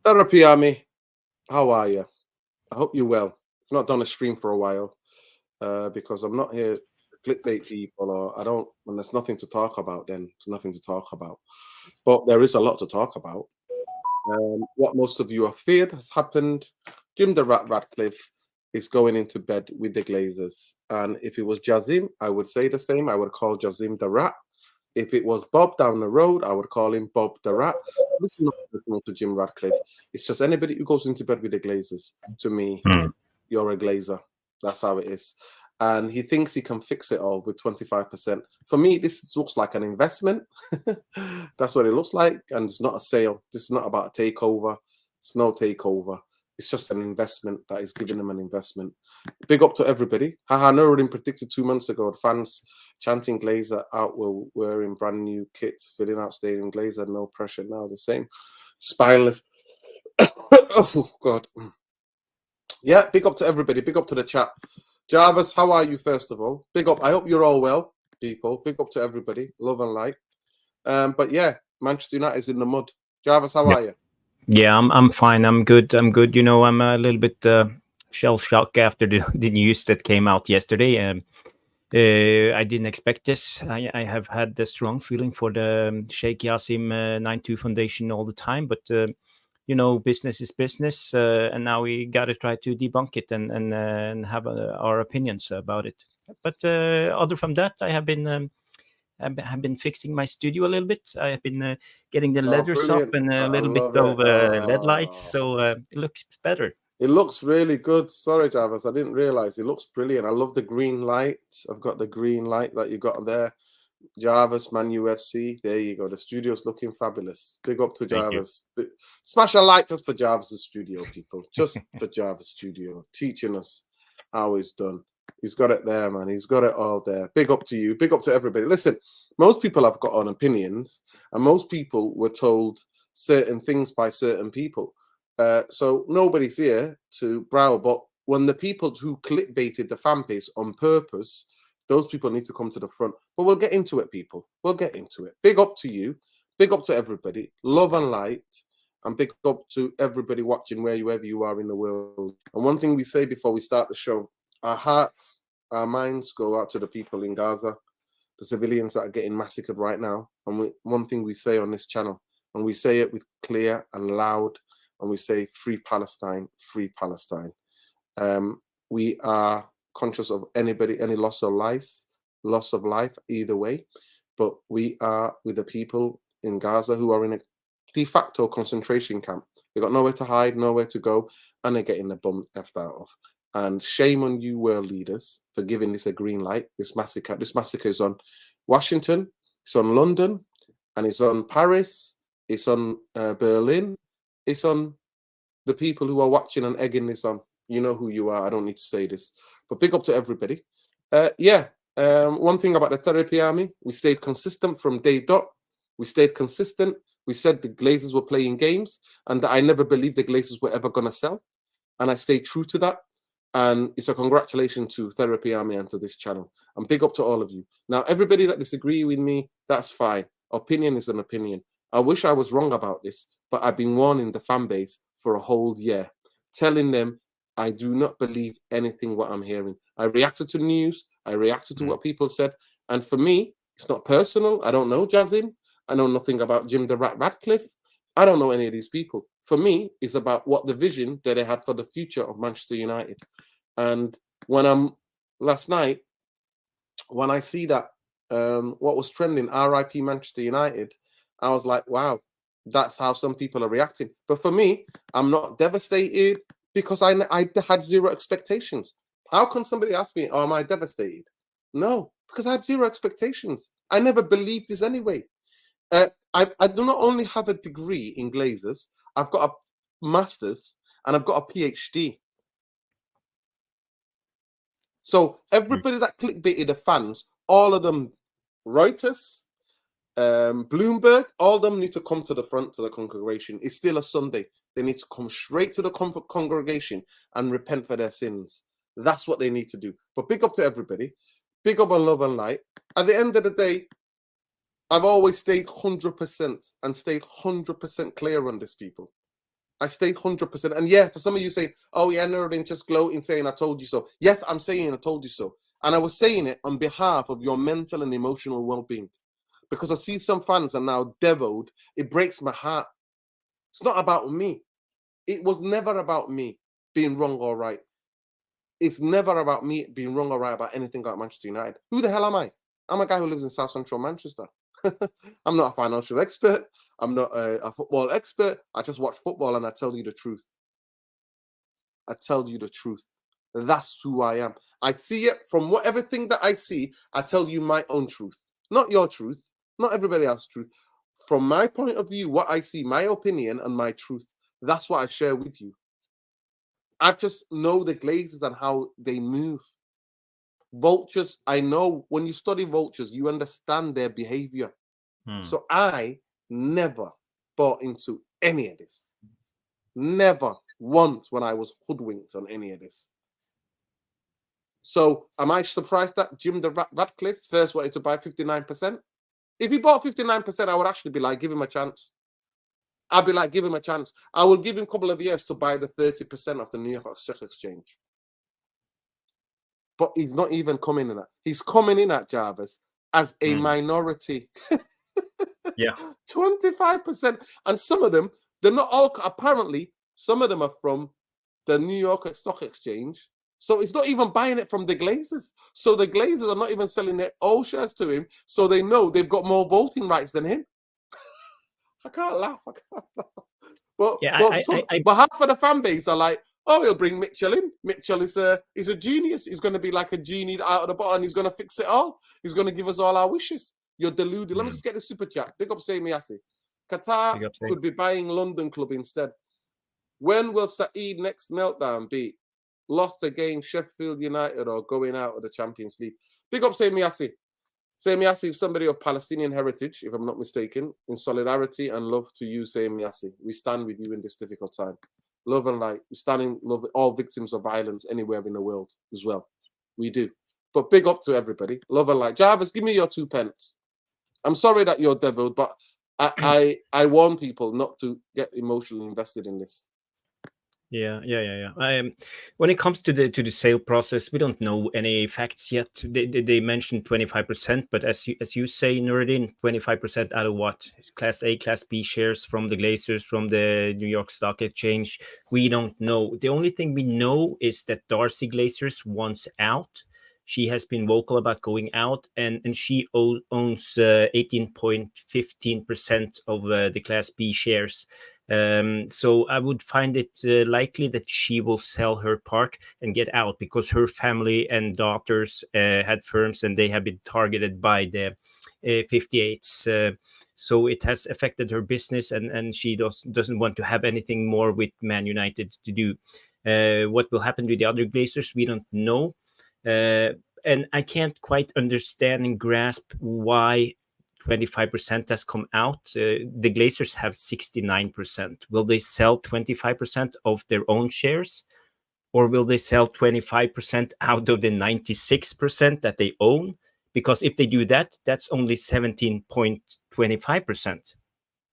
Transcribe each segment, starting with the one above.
Therapy Army, how are you? I hope you're well. I've not done a stream for a while because I'm not here to clickbait people, or I don't. When there's nothing to talk about, then there's nothing to talk about. But there is a lot to talk about. What most of you have feared has happened. Jim the Rat Ratcliffe is going into bed with the Glazers, and if it was Jazim, I would say the same. I would call Jazim the Rat. If it was Bob down the road, I would call him Bob the Rat. This is not personal to Jim Radcliffe. It's just anybody who goes into bed with the Glazers. To me, Hmm. you're a Glazer. That's how it is. And he thinks he can fix it all with 25%. For me, this looks like an investment. That's what it looks like. And it's not a sale. This is not about a takeover. It's no takeover. It's just an investment that is giving them an investment. Big up to everybody. Haha, Nuruddin predicted 2 months ago the fans chanting Glazer out were wearing brand new kits, filling out Stadium Glazer, no pressure now, the same. Spineless. Oh, God. Yeah, big up to everybody. Big up to the chat. Jarvis, how are you, first of all? Big up. I hope you're all well, people. Big up to everybody. Love and light. But yeah, Manchester United's in the mud. Jarvis, how Yeah. are you? Yeah, I'm fine. I'm good. I'm good. You know, I'm a little bit shell shocked after the news that came out yesterday. I didn't expect this. I have had the strong feeling for the Sheikh Yassim 92 Foundation all the time, but you know, business is business, and now we got to try to debunk it and have our opinions about it. But other from that, have been fixing my studio a little bit. I have been getting the Oh, leathers up brilliant. and a I little bit love of it. LED lights, Oh. so it looks better. It looks really good. Sorry, Jarvis. I didn't realize. It looks brilliant. I love the green light. I've got the green light that you got there. Jarvis, Man UFC. There you go. The studio's looking fabulous. Big up to Thank you. Jarvis. Smash a like just for Jarvis' studio, people. Just for Jarvis' studio. Teaching us how it's done. He's got it there, man. He's got it all there. Big up to you. Big up to everybody. Listen, most people have got on opinions, and most people were told certain things by certain people. So nobody's here to brow, but when the people who clickbaited the fan base on purpose, those people need to come to the front. But we'll get into it, people. We'll get into it. Big up to you. Big up to everybody. Love and light. And big up to everybody watching wherever you are in the world. And one thing we say before we start the show, our hearts, our minds go out to the people in Gaza, the civilians that are getting massacred right now. And one thing we say on this channel, and we say it with clear and loud, and we say free Palestine, free Palestine. We are conscious of any loss of life either way, but we are with the people in Gaza who are in a de facto concentration camp. They got nowhere to hide, nowhere to go, and they're getting the bum effed out of. And shame on you, world leaders, for giving this a green light. This massacre is on Washington, it's on London, and it's on Paris, it's on Berlin, it's on the people who are watching and egging this on. You know who you are. I don't need to say this, but big up to everybody. One thing about the therapy army, we stayed consistent from day dot. We stayed consistent. We said the Glazers were playing games, and that I never believed the Glazers were ever going to sell, and I stayed true to that. And it's a congratulations to Therapy Army and to this channel. And big up to all of you. Now, everybody that disagree with me, that's fine. Opinion is an opinion. I wish I was wrong about this, but I've been warning the fan base for a whole year, telling them I do not believe anything what I'm hearing. I reacted to news. I reacted to what people said. And for me, it's not personal. I don't know Jazim. I know nothing about Jim the Rat Radcliffe. I don't know any of these people. For me, it's about what the vision that they had for the future of Manchester United. And last night, when I see that what was trending, RIP Manchester United, I was like, wow, that's how some people are reacting. But for me, I'm not devastated because I had zero expectations. How can somebody ask me, oh, am I devastated? No, because I had zero expectations. I never believed this anyway. I do not only have a degree in Glazers, I've got a master's and I've got a PhD. So everybody that clickbaited the fans, all of them, Reuters, Bloomberg, all of them need to come to the front to the congregation. It's still a Sunday. They need to come straight to the congregation and repent for their sins. That's what they need to do. But big up to everybody. Big up on love and light. At the end of the day, I've always stayed 100% and stayed 100% clear on this, people. I stay 100%. And yeah, for some of you saying, oh yeah, Nuruddin just gloating saying I told you so. Yes, I'm saying I told you so. And I was saying it on behalf of your mental and emotional well-being. Because I see some fans are now deviled. It breaks my heart. It's not about me. It was never about me being wrong or right. It's never about me being wrong or right about anything about Manchester United. Who the hell am I? I'm a guy who lives in South Central Manchester. I'm not a financial expert. I'm not a football expert. I just watch football and I tell you the truth. I tell you the truth. That's who I am. I see it from everything that I see. I tell you my own truth, not your truth, not everybody else's truth. From my point of view, what I see, my opinion and my truth, that's what I share with you. I just know the Glazers and how they move. Vultures, I know when you study vultures, you understand their behavior. So I never bought into any of this. Never once when I was hoodwinked on any of this. So am I surprised that Jim the Ratcliffe first wanted to buy 59%? If he bought 59%, I would actually be like, give him a chance. I'd be like, give him a chance. I will give him a couple of years to buy the 30% of the New York Stock Exchange. But he's not even coming in at. He's coming in at Jarvis as a minority. Yeah. 25%. And some of them, they're not all, apparently, some of them are from the New York Stock Exchange. So he's not even buying it from the Glazers. So the Glazers are not even selling their old shares to him. So they know they've got more voting rights than him. I can't laugh. But half of the fan base are like, oh, he'll bring Mitchell in. Mitchell is a genius. He's going to be like a genie out of the bottle and he's going to fix it all. He's going to give us all our wishes. You're deluded. Let me just get the super chat. Big up Samiasi. Qatar could be buying London club instead. When will Saeed next meltdown be? Lost against Sheffield United or going out of the Champions League? Big up Samiasi. Samiasi is somebody of Palestinian heritage, if I'm not mistaken, in solidarity and love to you, Samiasi. We stand with you in this difficult time. Love and light. We stand in love with all victims of violence anywhere in the world as well. We do. But big up to everybody. Love and light. Jarvis, give me your 2 pence. I'm sorry that you're deviled, but I warn people not to get emotionally invested in this. Yeah. When it comes to the sale process, we don't know any facts yet. They mentioned 25%, but as you say, Nuruddin, 25% out of what? Class A, Class B shares from the Glazers, from the New York Stock Exchange. We don't know. The only thing we know is that Darcy Glazers wants out. She has been vocal about going out, and she owns 18.15% of the Class B shares. So I would find it likely that she will sell her part and get out, because her family and daughters had firms and they have been targeted by the 58s. So it has affected her business, and she doesn't want to have anything more with Man United to do. What will happen to the other Glazers, we don't know. And I can't quite understand and grasp why 25% has come out. The Glazers have 69%. Will they sell 25% of their own shares? Or will they sell 25% out of the 96% that they own? Because if they do that, that's only 17.25%.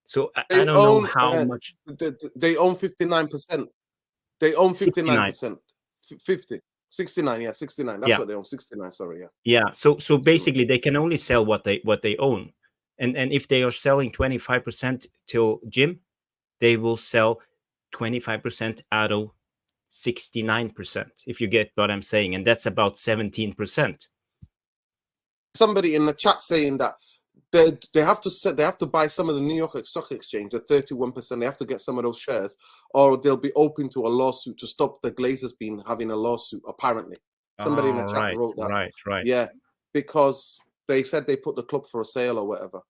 So I don't know how much. They own 59%. They own 59%. 69, yeah, 69. That's what they own. 69, sorry, yeah. Yeah. So basically they can only sell what they own. And if they are selling 25% till Jim, they will sell 25% out of 69%, if you get what I'm saying. And that's about 17%. Somebody in the chat saying that they have to buy some of the New York Stock Exchange at 31%. They have to get some of those shares, or they'll be open to a lawsuit to stop the Glazers having a lawsuit. Apparently, somebody in the chat wrote that. Right. Yeah, because they said they put the club for a sale or whatever.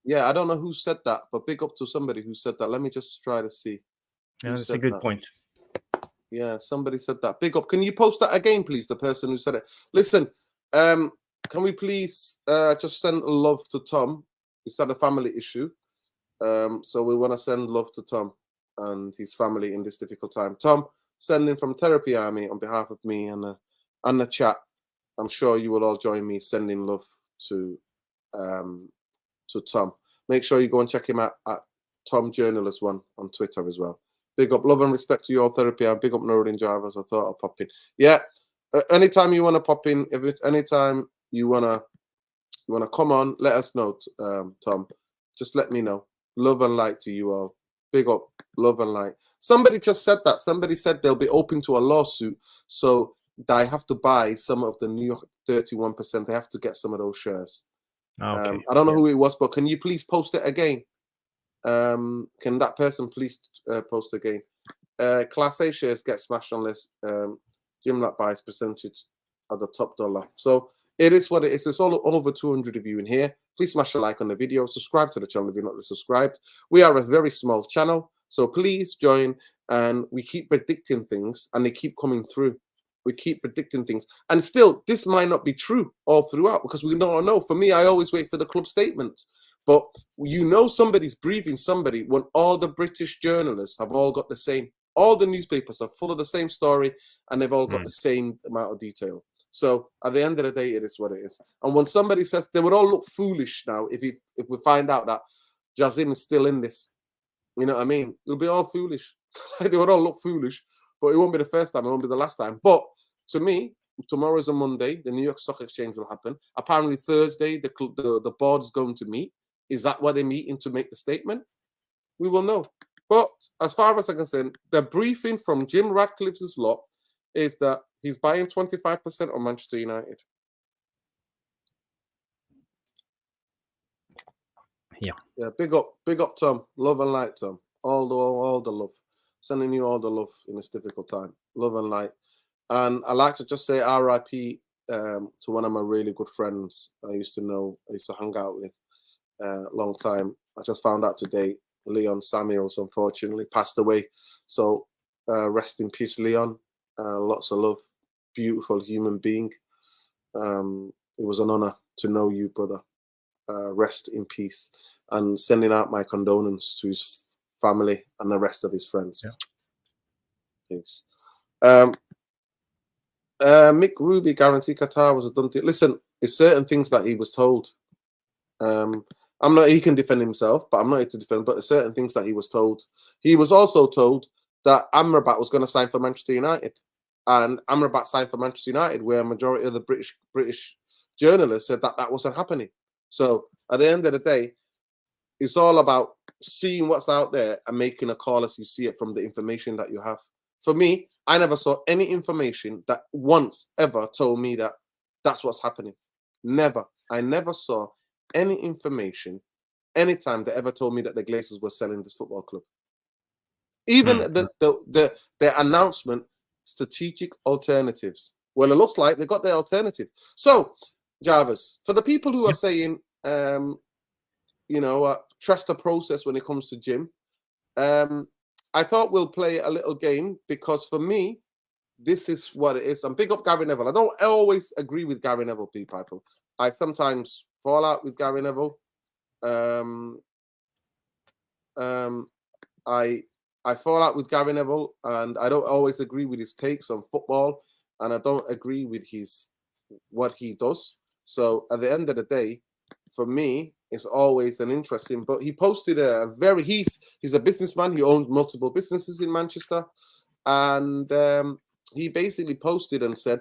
Yeah, I don't know who said that, but big up to somebody who said that. Let me just try to see. Yeah, that's a good point. Yeah, somebody said that. Big up. Can you post that again, please? The person who said it. Listen, can we please just send love to Tom? He's had a family issue. So we want to send love to Tom and his family in this difficult time. Tom, sending from Therapy Army on behalf of me and the chat. I'm sure you will all join me sending love to Tom. Make sure you go and check him out at Tom Journalist one on Twitter as well. Big up, love and respect to your therapy. And big up Nuruddin Jarvis. I thought I'll pop in. Yeah, anytime you want to pop in, if it's anytime you wanna come on, let us know, Tom. Just let me know. Love and light to you all. Big up, love and light. Somebody just said that. Somebody said they'll be open to a lawsuit, so they have to buy some of the New York 31%. They have to get some of those shares. Okay. I don't know who it was, but can you please post it again? Can that person please post again? Class A shares get smashed unless Jimlat buys percentage at the top dollar. So it is what it is. It's all over 200 of you in here. Please smash a like on the video. Subscribe to the channel if you're not subscribed. We are a very small channel, so please join. And we keep predicting things, and they keep coming through. We keep predicting things, and still, this might not be true all throughout because we don't know. For me, I always wait for the club statement. But you know somebody's briefing somebody when all the British journalists have all got the same. All the newspapers are full of the same story, and they've all got the same amount of detail. So at the end of the day, it is what it is. And when somebody says, they would all look foolish now if we find out that Jazim is still in this. You know what I mean? It'll be all foolish. They would all look foolish, but it won't be the first time. It won't be the last time. But to me, tomorrow is a Monday. The New York Stock Exchange will happen. Apparently Thursday, the board is going to meet. Is that what they're meeting to make the statement? We will know. But as far as I'm concerned, the briefing from Jim Ratcliffe's lot is that he's buying 25% on Manchester United. Yeah. Big up, Tom. Love and light, Tom. All the love. Sending you all the love in this difficult time. Love and light. And I like to just say RIP to one of my really good friends I used to hang out with a long time. I just found out today, Leon Samuels, unfortunately, passed away. So rest in peace, Leon. Lots of love. Beautiful human being. It was an honor to know you, brother. Rest in peace. And sending out my condolences to his family and the rest of his friends. Yeah. Thanks. Mick Ruby guarantee Qatar was a done deal. Listen, it's certain things that he was told. He can defend himself, but I'm not here to defend, but there's certain things that he was told. He was also told that Amrabat was going to sign for Manchester United. And Amrabat signed for Manchester United, where a majority of the British journalists said that wasn't happening. So at the end of the day, it's all about seeing what's out there and making a call as you see it from the information that you have. For me, I never saw any information that once ever told me that that's what's happening. Never. I never saw any information anytime that ever told me that the Glazers were selling this football club. Even the announcement, strategic alternatives. Well, it looks like they got their alternative. So, Jarvis, for the people who are saying, trust the process when it comes to Jim, I thought we'll play a little game because for me, this is what it is. And big up Gary Neville. I don't always agree with Gary Neville, people. I sometimes fall out with Gary Neville. I fall out with Gary Neville, and I don't always agree with his takes on football, and I don't agree with what he does. So at the end of the day, for me, it's always an interesting. But he posted he's a businessman. He owns multiple businesses in Manchester, and he basically posted and said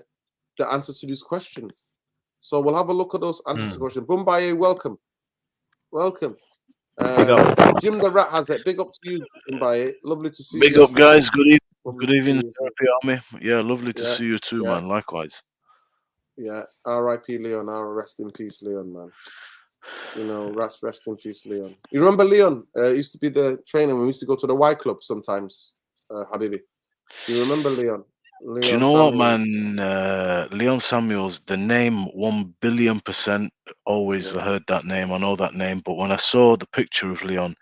the answers to these questions. So we'll have a look at those answers to the question. Bumbaye, welcome. Jim the Rat has it. Big up to you, Bumbaye. Lovely to see you. Big up, guys. Good evening. Good evening, Therapy Army. Yeah, lovely to see you too, man. Likewise. Yeah, R.I.P. Leon. Rest in peace, Leon, man. Rest in peace, Leon. You remember Leon? Used to be the trainer when we used to go to the Y Club sometimes, Habibi. You remember Leon? Do you know what, man? Leon Samuels, the name 1,000,000,000% always heard that name. I know that name. But when I saw the picture of Leon,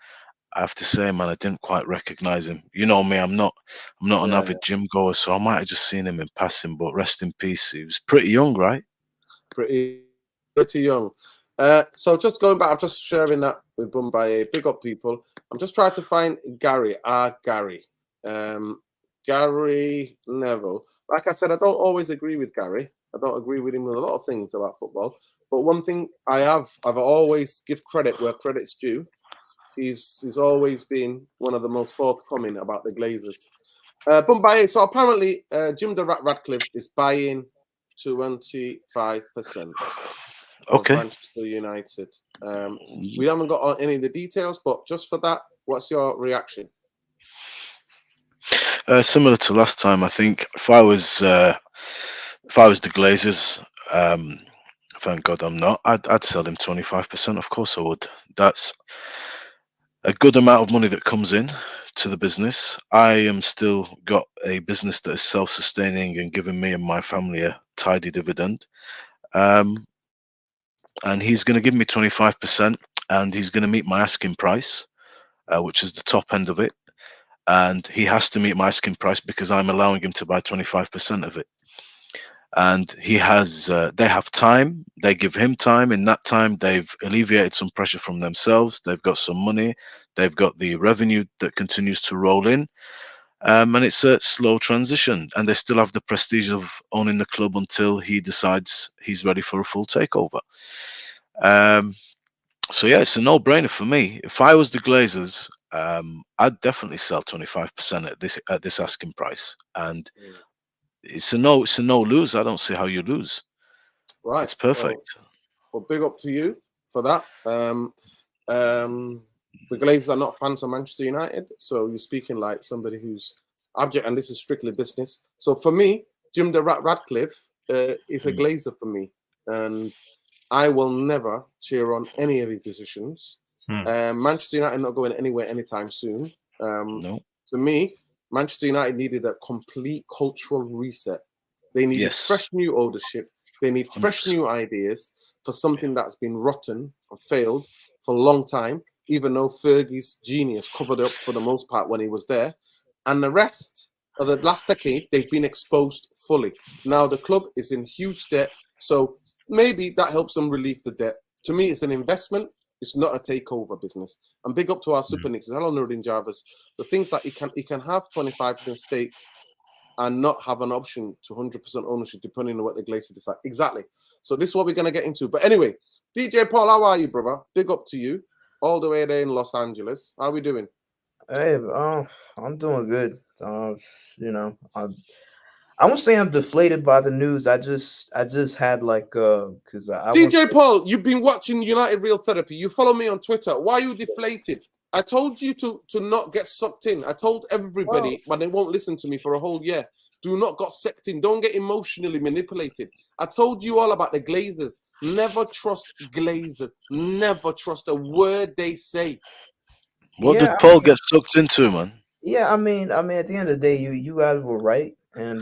I have to say, man, I didn't quite recognize him. You know me, I'm not an avid gym goer, so I might have just seen him in passing. But rest in peace. He was pretty young, right? Pretty young. So just going back, I'm just sharing that with Bumbaye. Big up, people. I'm just trying to find Gary. Gary Neville. Like I said, I don't always agree with Gary. I don't agree with him with a lot of things about football. But one thing I've always give credit where credit's due. He's always been one of the most forthcoming about the Glazers. So apparently, Jim the Ratcliffe is buying 25% of Okay. Manchester United. We haven't got any of the details, but just for that, what's your reaction? Similar to last time, I think if I was the Glazers, thank God I'm not. I'd sell him 25%. Of course I would. That's a good amount of money that comes in to the business. I am still got a business that is self-sustaining and giving me and my family a tidy dividend. And he's going to give me 25%, and he's going to meet my asking price, which is the top end of it. And he has to meet my asking price because I'm allowing him to buy 25% of it. And he has, they have time. They give him time. In that time, they've alleviated some pressure from themselves. They've got some money. They've got the revenue that continues to roll in. And it's a slow transition. And they still have the prestige of owning the club until he decides he's ready for a full takeover. So yeah, it's a no-brainer for me. If I was the Glazers, I'd definitely sell 25% at this asking price, and it's a no lose. I don't see how you lose. Right, It's perfect. Well, big up to you for that. The Glazers are not fans of Manchester United, so you're speaking like somebody who's object, and this is strictly business. So for me, Jim the Ratcliffe is a Glazer for me, and I will never cheer on any of his decisions. Manchester United not going anywhere anytime soon. No. To me, Manchester United needed a complete cultural reset. They needed fresh new ownership. They need fresh 100%. new ideas for something that's been rotten and failed for a long time, even though Fergie's genius covered up for the most part when he was there. And the rest of the last decade, they've been exposed fully. Now the club is in huge debt, so maybe that helps them relieve the debt. To me, it's an investment. It's not a takeover business. And big up to our Super Nicks. Hello, Nuruddin Jarvis. The things that he can have 25% stake and not have an option to 100% ownership, depending on what the Glazers decide. Exactly. So this is what we're going to get into. But anyway, DJ Paul, how are you, brother? Big up to you. All the way there in Los Angeles. How are we doing? Hey, I'm doing good. I won't say I'm deflated by the news. I just had like because I DJ Paul, you've been watching United Real Therapy. You follow me on Twitter. Why are you deflated? I told you to not get sucked in. I told everybody, but they won't listen to me for a whole year. Do not get sucked in. Don't get emotionally manipulated. I told you all about the Glazers. Never trust Glazers. Never trust a word they say. What did Paul get sucked into, man? Yeah, I mean, at the end of the day, you guys were right, and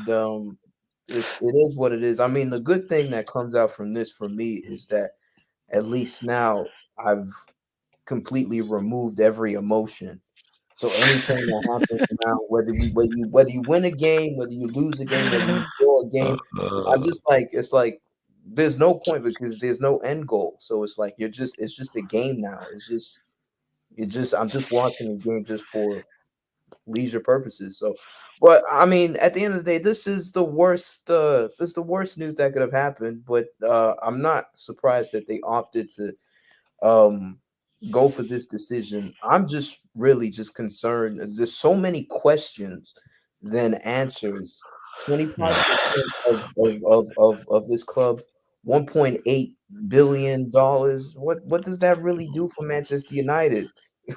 it is what it is. I mean, the good thing that comes out from this for me is that at least now I've completely removed every emotion. So anything that happens now, whether you win a game, whether you lose a game, whether you draw a game, I'm just like it's like there's no point because there's no end goal. So it's like it's just a game now. I'm just watching the game just for leisure purposes. So, but I mean, at the end of the day, this is the worst. This is the worst news that could have happened. But I'm not surprised that they opted to go for this decision. I'm just really just concerned. There's so many questions than answers. 25% of this club, $1.8 billion. What does that really do for Manchester United?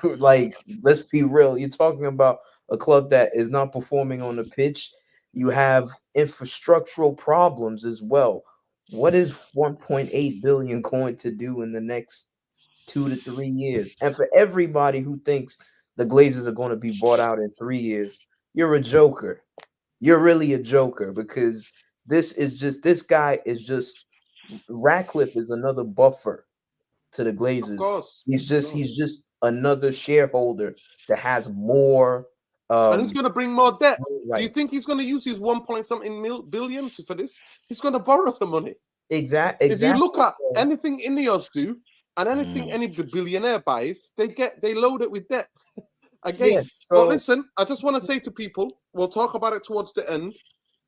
Like, let's be real. You're talking about a club that is not performing on the pitch. You have infrastructural problems as well. What is 1.8 billion going to do in the next 2 to 3 years? And for everybody who thinks the Glazers are going to be bought out in 3 years, you're a joker. You're really a joker because this guy is just Ratcliffe is another buffer to the Glazers. Of course. He's just another shareholder that has more and he's going to bring more debt. Right. Do you think he's going to use his 1.something billion for this? He's going to borrow the money. Exactly. If you look at anything Ineos do and anything any billionaire buys, they load it with debt. Again. Yeah, But listen, I just want to say to people, we'll talk about it towards the end.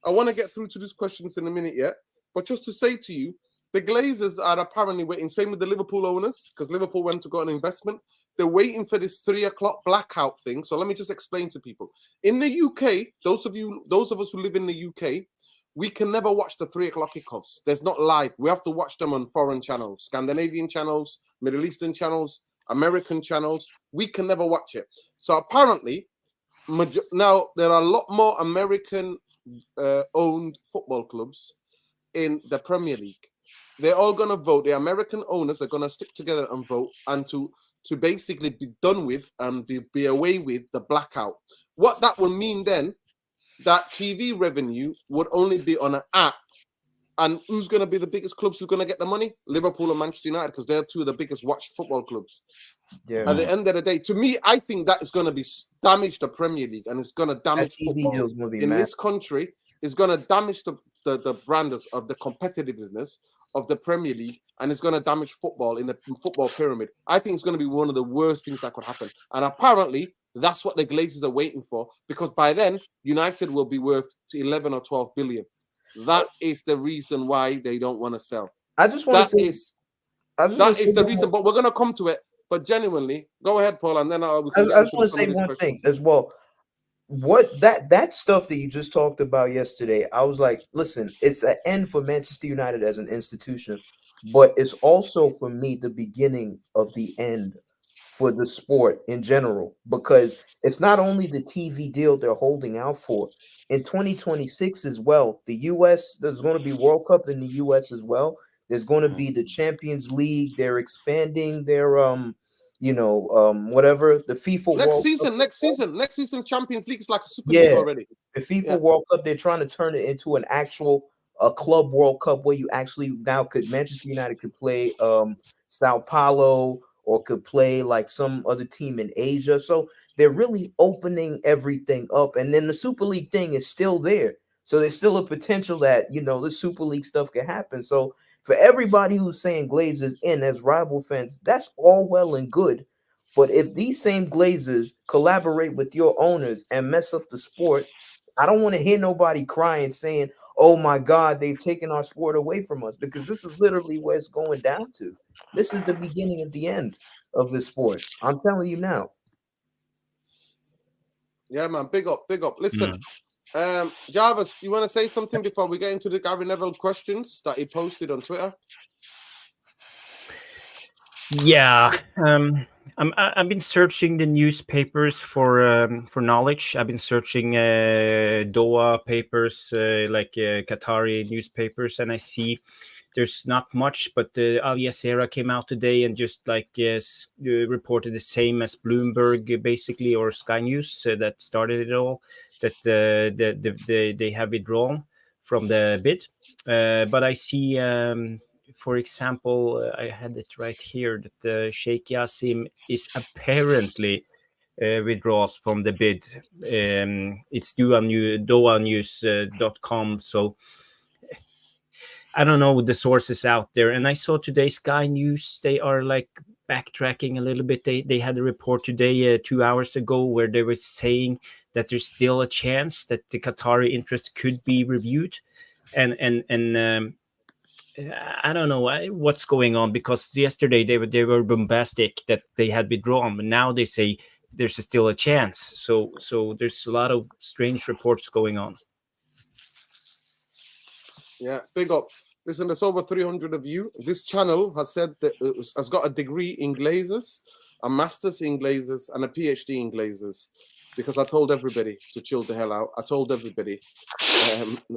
I want to get through to these questions in a minute yet. But just to say to you, the Glazers are apparently waiting. Same with the Liverpool owners, because Liverpool went to go an investment. they're waiting for this 3 o'clock blackout thing. So let me just explain to people. In the UK, those of us who live in the UK, we can never watch the 3 o'clock kickoffs. There's not live. We have to watch them on foreign channels, Scandinavian channels, Middle Eastern channels, American channels. We can never watch it. So apparently, now there are a lot more American owned football clubs in the Premier League. They're all going to vote. The American owners are going to stick together and vote, and to basically be done with and be away with the blackout. What that will mean then, that TV revenue would only be on an app. And who's going to be the biggest clubs who's going to get the money? Liverpool and Manchester United, because they're two of the biggest watched football clubs. Yeah. At the end of the day, to me, I think that is going to be damage the Premier League, and it's going to damage football in this country. It's going to damage the brand of the competitiveness of the Premier League, and it's going to damage football in the football pyramid. I think it's going to be one of the worst things that could happen. And apparently, that's what the Glazers are waiting for, because by then, United will be worth to 11 or 12 billion. That is the reason why they don't want to sell. I just want to say that is the reason, but we're going to come to it. But genuinely, go ahead, Paul, and then I just want to say one thing as well. What that stuff that you just talked about yesterday, I was like, listen, it's an end for Manchester United as an institution, but it's also for me the beginning of the end for the sport in general, because it's not only the TV deal they're holding out for. In 2026 as well, the US, there's going to be World Cup in the US as well. There's going to be the Champions League. They're expanding their whatever, the FIFA next season Champions League is like a Super League already. The FIFA World Cup, they're trying to turn it into an actual club World Cup where you actually now Manchester United could play Sao Paulo, or could play like some other team in Asia. So they're really opening everything up. And then the Super League thing is still there. So there's still a potential that, the Super League stuff can happen. So for everybody who's saying Glazers in as rival fans, that's all well and good. But if these same Glazers collaborate with your owners and mess up the sport, I don't want to hear nobody crying saying, oh my God, they've taken our sport away from us, because this is literally where it's going down to. This is the beginning of the end of this sport. I'm telling you now. Yeah, man. Big up. Listen, Jarvis, you want to say something before we get into the Gary Neville questions that he posted on Twitter? Yeah. I've been searching the newspapers for knowledge. I've been searching Doha papers, like Qatari newspapers, and I see there's not much. But Al Jazeera came out today and just reported the same as Bloomberg, basically, or Sky News that started it all. That they have withdrawn from the bid. But I see. For example, I had it right here that Sheikh Yassim is apparently withdraws from the bid. It's DohaNews.com. So I don't know the sources out there. And I saw today Sky News, they are like backtracking a little bit. They had a report today 2 hours ago where they were saying that there's still a chance that the Qatari interest could be reviewed. And I don't know what's going on, because yesterday they were bombastic that they had withdrawn, but now they say there's still a chance. So there's a lot of strange reports going on. Yeah, big up. Listen, there's over 300 of you. This channel has said that has got a degree in Glazers, a master's in Glazers, and a PhD in Glazers. Because I told everybody to chill the hell out. I told everybody,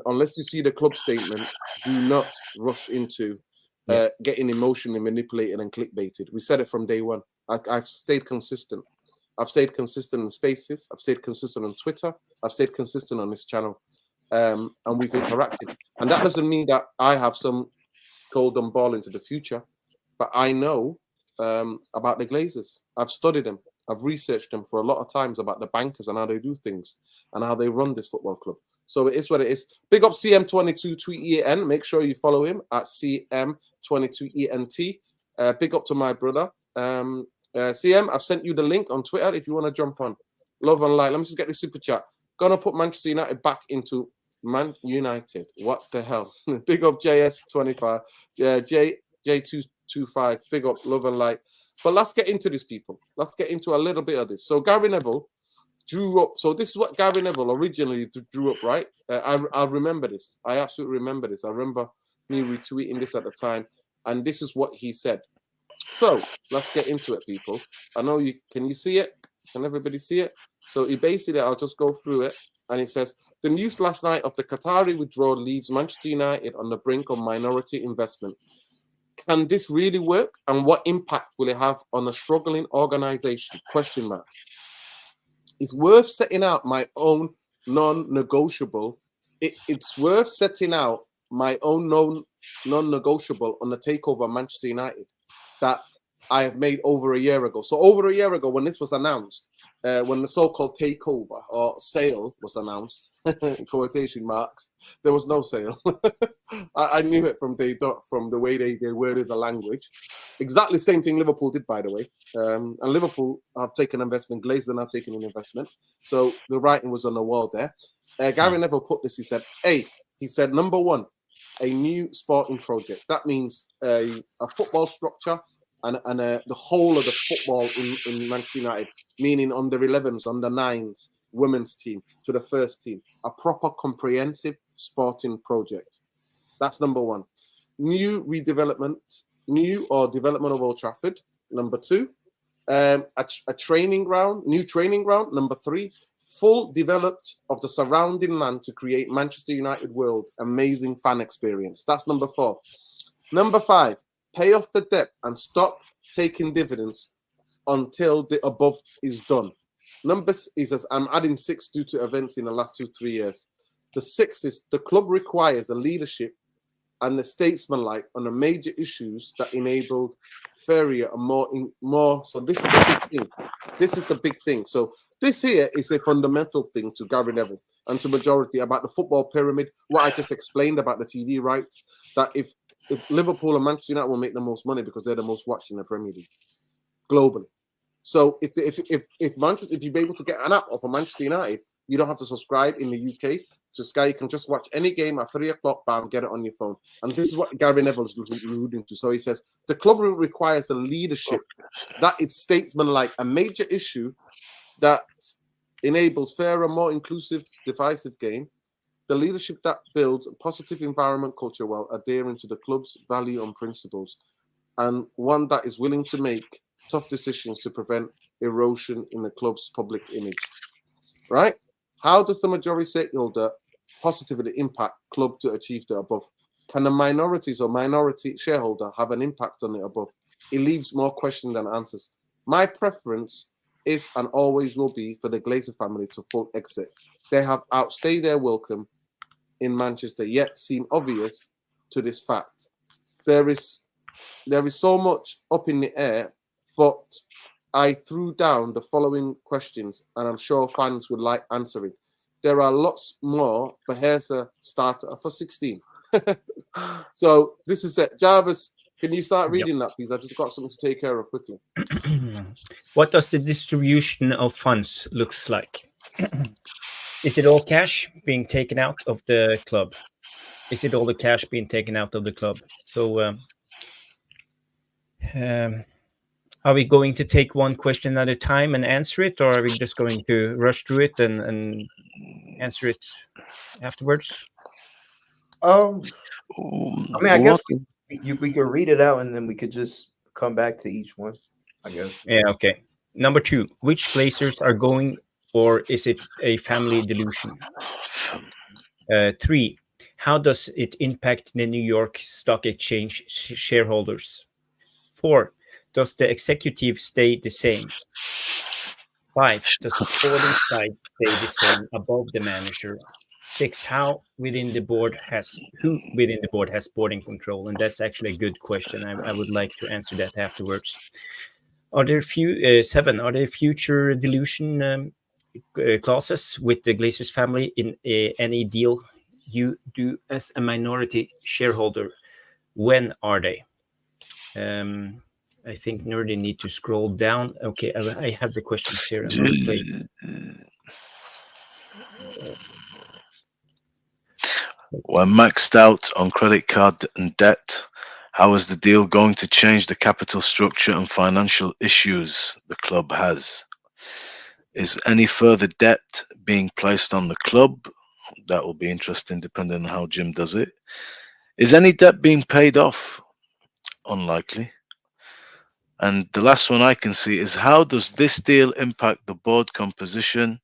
unless you see the club statement, do not rush into getting emotionally manipulated and clickbaited. We said it from day one. I've stayed consistent. I've stayed consistent in Spaces. I've stayed consistent on Twitter. I've stayed consistent on this channel. And we've interacted. And that doesn't mean that I have some golden ball into the future. But I know about the Glazers. I've studied them. I've researched them for a lot of times about the bankers and how they do things and how they run this football club. So it is what it is. Big up CM22 tweet EN. Make sure you follow him at CM22ENT. Big up to my brother. CM, I've sent you the link on Twitter if you want to jump on. Love and light. Let me just get the super chat. Gonna put Manchester United back into Man United. What the hell? Big up JS25. J2 25. Big up, love and light. But let's get into this, people. Let's get into a little bit of this. So Gary Neville drew up. So this is what Gary Neville originally drew up, right? I remember this. I absolutely remember this. I remember me retweeting this at the time, and this is what he said. So let's get into it, people. I know you can. You see it? Can everybody see it? So he basically, I'll just go through it, and it says the news last night of the Qatari withdrawal leaves Manchester United on the brink of minority investment. Can this really work, and what impact will it have on a struggling organisation? Question mark. It's worth setting out my own non-negotiable. It's worth setting out my own non-negotiable on the takeover of Manchester United that I have made over a year ago. So over a year ago, when this was announced, when the so-called takeover or sale was announced, in quotation marks, there was no sale. I knew it from the way they worded the language. Exactly the same thing Liverpool did, by the way. And Liverpool have taken investment. Glazers have taken an investment. So the writing was on the wall there. Gary Neville put this. He said, number one, a new sporting project. That means a football structure and the whole of the football in Manchester United, meaning under 11s, under 9s, women's team to the first team. A proper comprehensive sporting project. That's number one. New development of Old Trafford. Number two, a training ground, new training ground. Number three, full developed of the surrounding land to create Manchester United world. Amazing fan experience. That's number four. Number five, pay off the debt and stop taking dividends until the above is done. Number is, I'm adding 6 due to events in the last 2-3 years. The 6 is the club requires a leadership and the statesmanlike on the major issues that enabled fairer and more. So this is the big thing. This is the big thing. So this here is a fundamental thing to Gary Neville and to majority about the football pyramid. What I just explained about the TV rights, that if Liverpool and Manchester United will make the most money because they're the most watched in the Premier League globally. So if you're able to get an app of a Manchester United, you don't have to subscribe in the UK to Sky. You can just watch any game at 3 o'clock, bam, get it on your phone. And this is what Gary Neville is alluding to. So he says the club requires a leadership that it's statesmanlike, a major issue that enables fairer, more inclusive, divisive game. The leadership that builds a positive environment culture while adhering to the club's value and principles, and one that is willing to make tough decisions to prevent erosion in the club's public image. Right? How does the majority stakeholder positively impact club to achieve the above? Can the minorities or minority shareholder have an impact on the above? It leaves more questions than answers. My preference is and always will be for the Glazer family to full exit. They have outstayed their welcome in Manchester, yet seem obvious to this fact. There is so much up in the air, but I threw down the following questions, and I'm sure fans would like answering. There are lots more, but here's a starter for 16. So this is it. Jarvis, can you start reading that, please? I've just got something to take care of quickly. What does the distribution of funds looks like? Is it all cash being taken out of the club? Is it all the cash being taken out of the club? So are we going to take one question at a time and answer it, or are we just going to rush through it and answer it afterwards? I mean, I guess we could read it out and then we could just come back to each one, I guess. Yeah, okay. Number 2, which Glazers are going, or is it a family delusion? 3, how does it impact the New York Stock Exchange shareholders? 4, does the executive stay the same? 5, does the sporting side stay the same above the manager? 6, who within the board has sporting control? And that's actually a good question. I would like to answer that afterwards. Are there 7? Are there future dilution clauses with the Glazers family in any deal you do as a minority shareholder? When are they? I think Nerdy need to scroll down. Okay, I have the questions here. When maxed out on credit card and debt, How is the deal going to change the capital structure and financial issues the club has? Is any further debt being placed on the club? That will be interesting depending on how Jim does it. Is any debt being paid off? Unlikely. And the last one I can see is, how does this deal impact the board composition?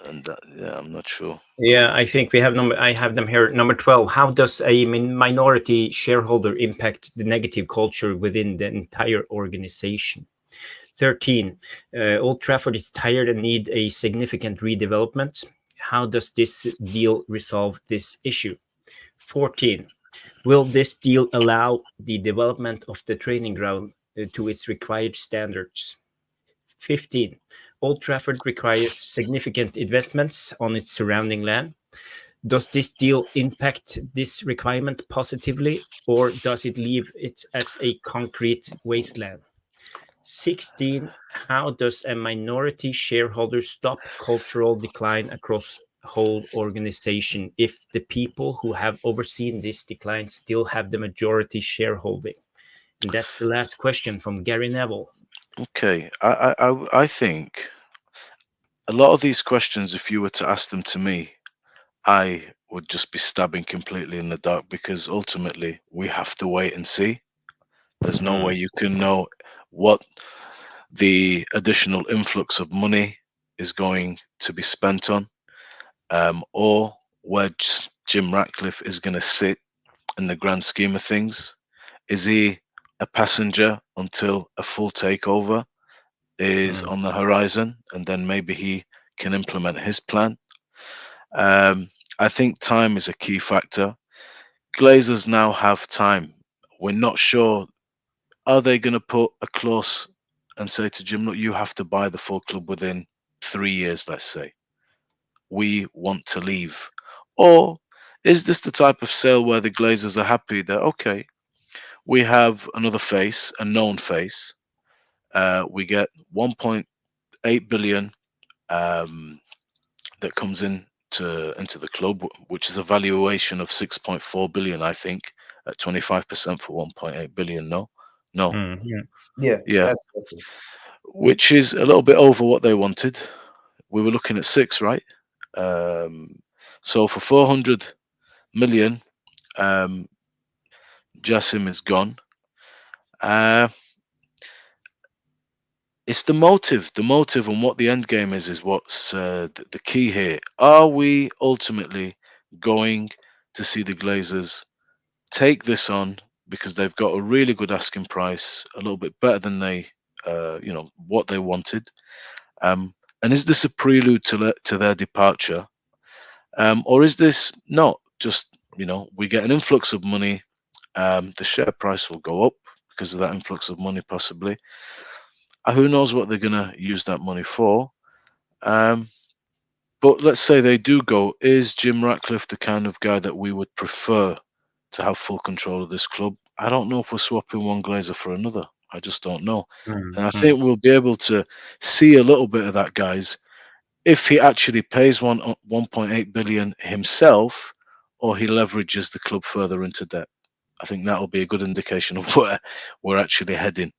And yeah, I'm not sure. Yeah, I think we have I have them here. Number 12. How does a minority shareholder impact the negative culture within the entire organization? 13. Old Trafford is tired and need a significant redevelopment. How does this deal resolve this issue? 14. Will this deal allow the development of the training ground to its required standards? 15. Old Trafford requires significant investments on its surrounding land. Does this deal impact this requirement positively, or does it leave it as a concrete wasteland? 16. How does a minority shareholder stop cultural decline across whole organization if the people who have overseen this decline still have the majority shareholding? And that's the last question from Gary Neville. Okay, I think a lot of these questions, if you were to ask them to me, I would just be stabbing completely in the dark, because ultimately we have to wait and see. There's no way you can know what the additional influx of money is going to be spent on, or where Jim Ratcliffe is going to sit in the grand scheme of things. Is he a passenger until a full takeover is on the horizon, and then maybe he can implement his plan? I think time is a key factor. Glazers now have time. We're not sure. Are they going to put a clause and say to Jim, look, you have to buy the full club within 3 years, let's say? We want to leave. Or is this the type of sale where the Glazers are happy that, okay, we have another face, a known face. We get 1.8 billion that comes into the club, which is a valuation of 6.4 billion, I think, at 25% for 1.8 billion. No. Yeah. Which is a little bit over what they wanted. We were looking at 6, right? So for 400 million, Jassim is gone. It's the motive and what the end game is what's the key here. Are we ultimately going to see the Glazers take this on because they've got a really good asking price, a little bit better than they, what they wanted? And is this a prelude to their departure? Or is this not just, we get an influx of money, the share price will go up because of that influx of money, possibly. Who knows what they're going to use that money for? But let's say they do go. Is Jim Ratcliffe the kind of guy that we would prefer to have full control of this club? I don't know if we're swapping one Glazer for another. I just don't know. And I think we'll be able to see a little bit of that, guys, if he actually pays 1.8 billion himself, or he leverages the club further into debt. I think that'll be a good indication of where we're actually heading.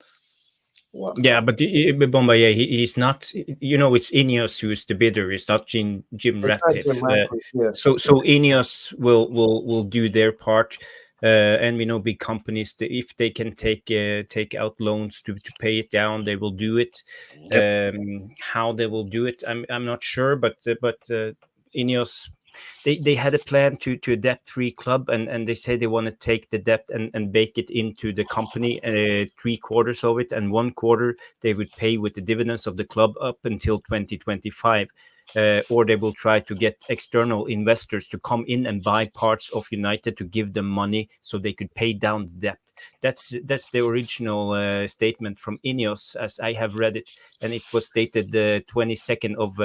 Yeah, but Bombaye, he's not. It's Ineos who's the bidder. It's not Jim Ratcliffe. So Ineos will do their part, and we know big companies, if they can take out loans to pay it down, they will do it. Yep. How they will do it, I'm not sure, but Ineos. They had a plan to a debt-free club, and they say they want to take the debt and bake it into the company, 3/4 of it, and 1/4 they would pay with the dividends of the club up until 2025. Or they will try to get external investors to come in and buy parts of United to give them money so they could pay down the debt. That's the original statement from Ineos, as I have read it, and it was dated the 22nd of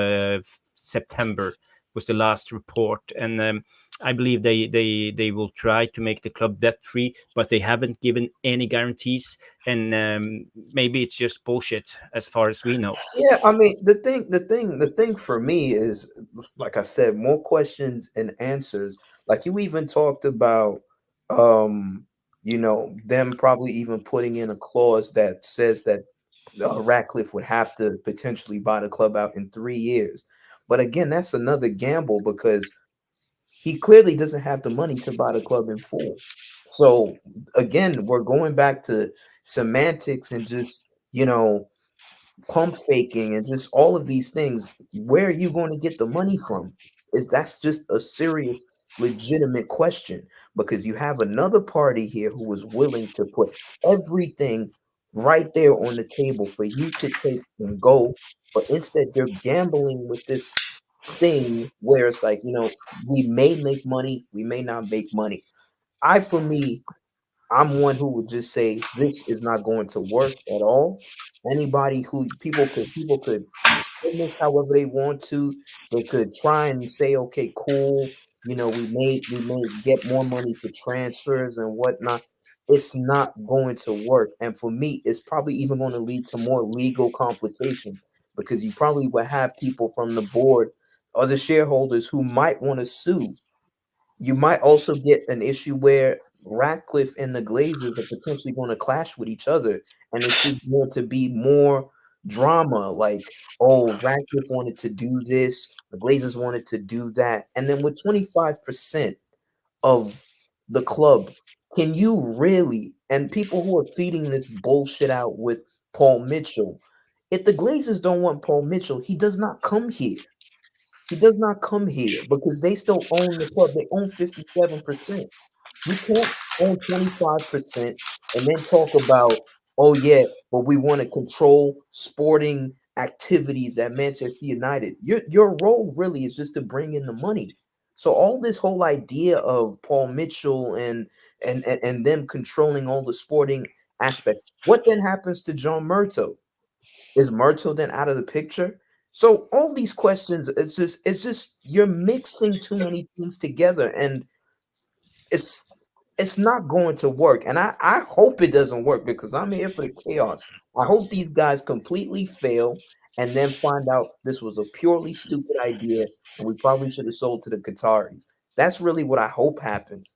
September. was the last report, and I believe they will try to make the club debt free, but they haven't given any guarantees, and maybe it's just bullshit as far as we know. Yeah, I mean, the thing for me is, like I said, more questions and answers. Like you even talked about, um, them probably even putting in a clause that says that Ratcliffe would have to potentially buy the club out in 3 years. But again, that's another gamble because he clearly doesn't have the money to buy the club in full. So again, we're going back to semantics and just, pump faking and just all of these things. Where are you going to get the money from? Is That's just a serious, legitimate question, because you have another party here who is willing to put everything right there on the table for you to take and go, but instead you're gambling with this thing where it's like, we may make money, we may not make money. For me, I'm one who would just say this is not going to work at all. Anybody who people could spin this however they want to. They could try and say, okay, cool. We may get more money for transfers and whatnot. It's not going to work. And for me, it's probably even going to lead to more legal complications because you probably will have people from the board or the shareholders who might want to sue. You might also get an issue where Ratcliffe and the Glazers are potentially going to clash with each other, and it's just going to be more drama. Like, oh, Ratcliffe wanted to do this, the Glazers wanted to do that, and then with 25% of the club, can you really? And people who are feeding this bullshit out with Paul Mitchell, if the Glazers don't want Paul Mitchell, he does not come here. He does not come here because they still own the club. They own 57%. You can't own 25% and then talk about, oh yeah, but we want to control sporting activities at Manchester United. Your role really is just to bring in the money. So all this whole idea of Paul Mitchell and them controlling all the sporting aspects. What then happens to John Murto? Is Murto then out of the picture? So all these questions, it's just you're mixing too many things together, and it's it's not going to work. And I hope it doesn't work because I'm here for the chaos. I hope these guys completely fail and then find out this was a purely stupid idea and we probably should have sold to the Qataris. That's really what I hope happens.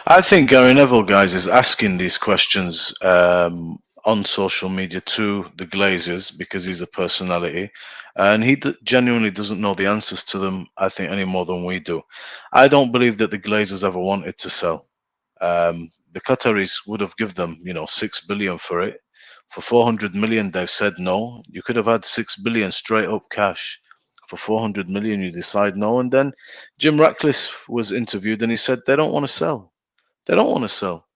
I think Gary Neville, guys, is asking these questions on social media to the Glazers because he's a personality, and he genuinely doesn't know the answers to them. I think any more than we do. I don't believe that the Glazers ever wanted to sell. The Qataris would have given them, 6 billion for it. For 400 million, they've said no. You could have had 6 billion straight up cash. For 400 million, you decide no. And then Jim Ratcliffe was interviewed and he said they don't want to sell. They don't want to sell.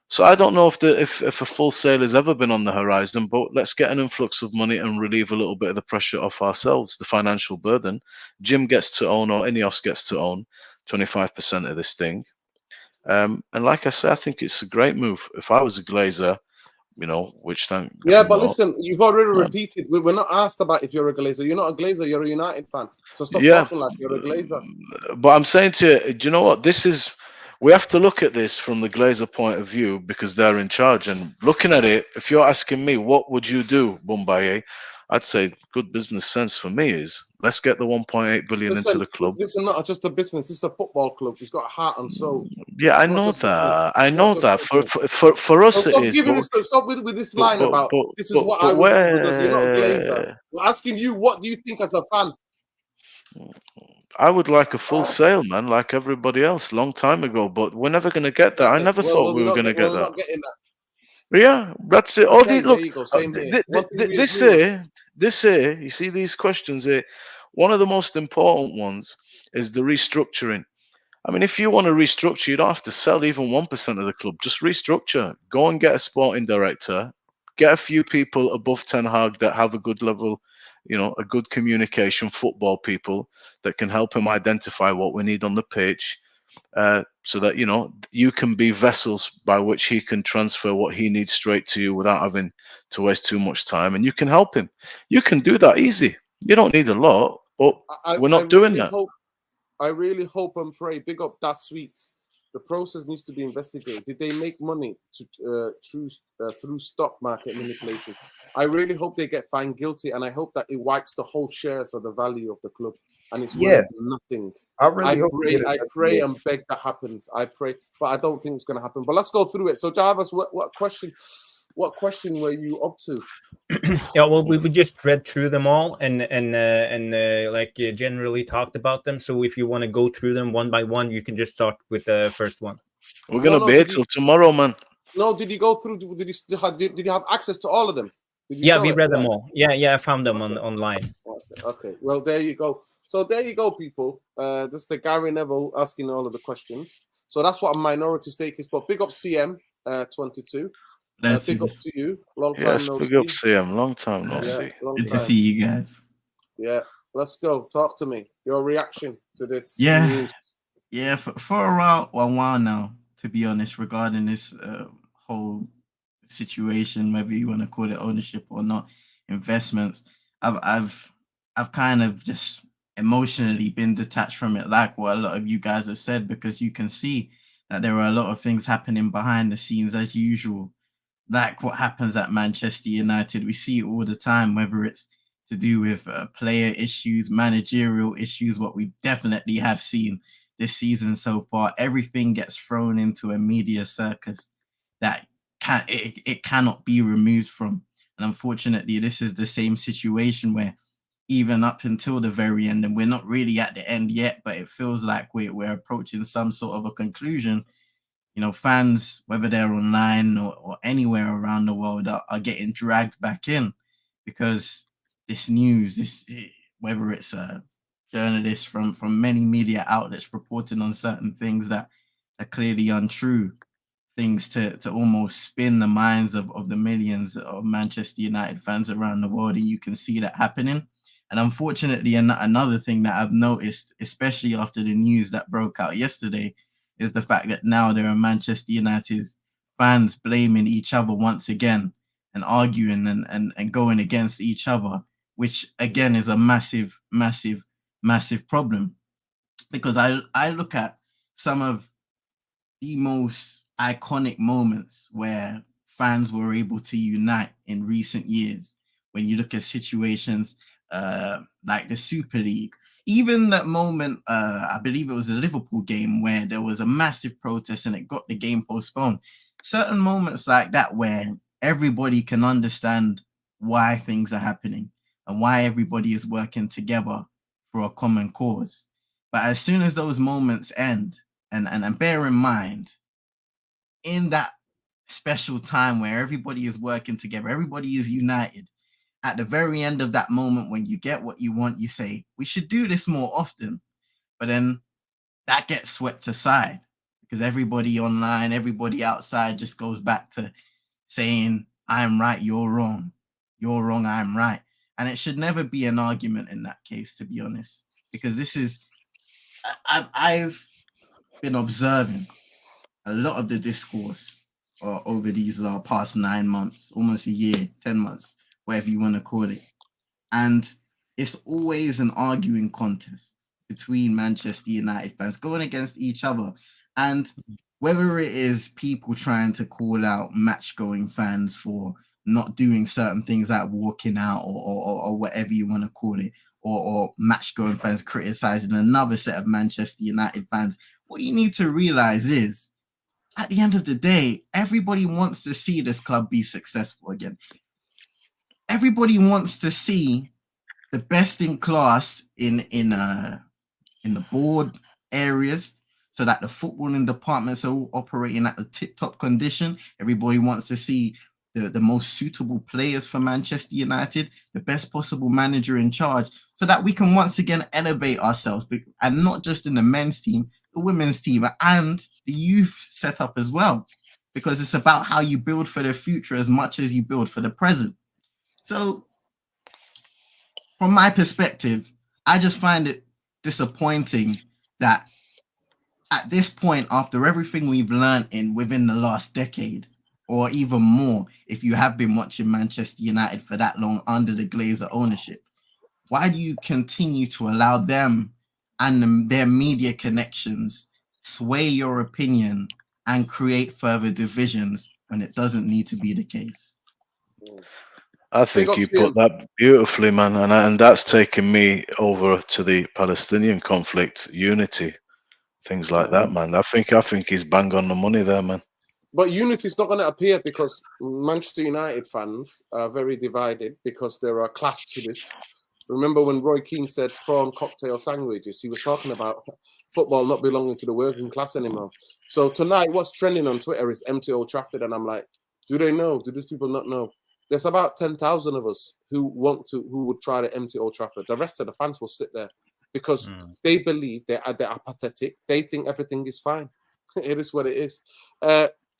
So I don't know if a full sale has ever been on the horizon, but let's get an influx of money and relieve a little bit of the pressure off ourselves, the financial burden. Jim gets to own, or Ineos gets to own 25% of this thing. And like I said, I think it's a great move. If I was a Glazer, which thank Yeah, God but I'm not. listen, you've already repeated. We're not asked about if you're a Glazer. You're not a Glazer. You're a United fan. So stop Yeah, talking like you're a Glazer. but I'm saying to you, do you know what? We have to look at this from the Glazer point of view because they're in charge. And looking at it, if you're asking me, what would you do, Mumbai? I'd say good business sense for me is let's get the 1.8 billion into Listen, the club. this is not just a business. This is a football club. It's got a heart and soul. Yeah, I It's not know just business. that. I It's not know just that. For business. for for us, So it is. stop with this line about this is what I But would do because you're not a Glazer. where We're asking you, what do you think as a fan? I would like a full sale, man, like everybody else, long time ago. But we're never going to get that. I never thought we were going to get We're that. not getting that. Yeah, that's it. All Okay, these there look, you go. Same here. One thing we this agree on. here, you see these questions here. One of the most important ones is the restructuring. I mean, if you want to restructure, you don't have to sell even 1% of the club. Just restructure. Go and get a sporting director. Get a few people above Ten Hag that have a good level, a good communication, football people that can help him identify what we need on the pitch, so that you can be vessels by which he can transfer what he needs straight to you without having to waste too much time, and you can help him. You can do that easy. You don't need a lot. But we're not doing really that. I really hope and pray. Big up that sweets. The process needs to be investigated. Did they make money through stock market manipulation? I really hope they get found guilty, and I hope that it wipes the whole shares of the value of the club, and it's worth nothing. I really hope I pray and beg that happens. I pray, but I don't think it's going to happen. But let's go through it. So, Jarvis, what question were you up to? Yeah, well, we just read through them all and generally talked about them. So if you want to go through them one by one, you can just start with the first one. We're gonna be here till tomorrow, man. No, did you go through? Did you have access to all of them? Yeah, we read them all. Yeah, I found them online. Okay, well, there you go. So there you go, people. This is the Gary Neville asking all of the questions. So that's what a minority stake is. But big up CM 22. Big up to you. Long time no see. Big up CM. Long time no see. Good to see you guys. Yeah, let's go. Talk to me. Your reaction to this news. Yeah, for a while now, to be honest, regarding this whole situation, whether you want to call it ownership or not, investments, I've kind of just emotionally been detached from it, like what a lot of you guys have said, because you can see that there are a lot of things happening behind the scenes as usual, like what happens at Manchester United. We see it all the time, whether it's to do with player issues, managerial issues, what we definitely have seen this season so far. Everything gets thrown into a media circus that it cannot be removed from. And unfortunately, this is the same situation where even up until the very end, and we're not really at the end yet, but it feels like we're approaching some sort of a conclusion. You know, fans, whether they're online or anywhere around the world, are getting dragged back in because this news, whether it's journalists from many media outlets reporting on certain things that are clearly untrue, things to almost spin the minds of the millions of Manchester United fans around the world, and you can see that happening. And unfortunately, another thing that I've noticed, especially after the news that broke out yesterday, is the fact that now there are Manchester United fans blaming each other once again and arguing and going against each other, which again is a massive, massive, massive problem. Because I look at some of the most iconic moments where fans were able to unite in recent years. When you look at situations like the Super League, even that moment, I believe it was a Liverpool game where there was a massive protest and it got the game postponed. Certain moments like that where everybody can understand why things are happening and why everybody is working together for a common cause. But as soon as those moments end, and bear in mind, in that special time where everybody is working together, everybody is united, at the very end of that moment, when you get what you want, you say, we should do this more often. But then that gets swept aside because everybody online, everybody outside just goes back to saying, I'm right, you're wrong. You're wrong, I'm right. And it should never be an argument in that case, to be honest, because this is, I've been observing a lot of the discourse over these past 9 months, almost a year, 10 months, whatever you want to call it. And it's always an arguing contest between Manchester United fans going against each other. And whether it is people trying to call out match-going fans for not doing certain things like walking out or whatever you want to call it, or match-going fans criticizing another set of Manchester United fans, what you need to realize is, at the end of the day, everybody wants to see this club be successful again. Everybody wants to see the best in class in the board areas, so that the footballing departments are all operating at the tip-top condition. Everybody wants to see the most suitable players for Manchester United, the best possible manager in charge, so that we can once again elevate ourselves, and not just in the men's team, the women's team, and the youth setup as well, because it's about how you build for the future as much as you build for the present. So from my perspective, I just find it disappointing that at this point, after everything we've learned within the last decade, or even more, if you have been watching Manchester United for that long under the Glazer ownership, why do you continue to allow them and their media connections sway your opinion and create further divisions when it doesn't need to be the case? I Big think up you to put that beautifully, man, and that's taken me over to the Palestinian conflict, unity, things like that, man. I think he's bang on the money there, man. But unity's not going to appear because Manchester United fans are very divided because there are class to this. Remember when Roy Keane said prawn cocktail sandwiches? He was talking about football not belonging to the working class anymore. So tonight, what's trending on Twitter is empty Old Trafford, and I'm like, do they know? Do these people not know? There's about 10,000 of us who would try to empty Old Trafford. The rest of the fans will sit there because they believe they're apathetic. They think everything is fine. It is what it is.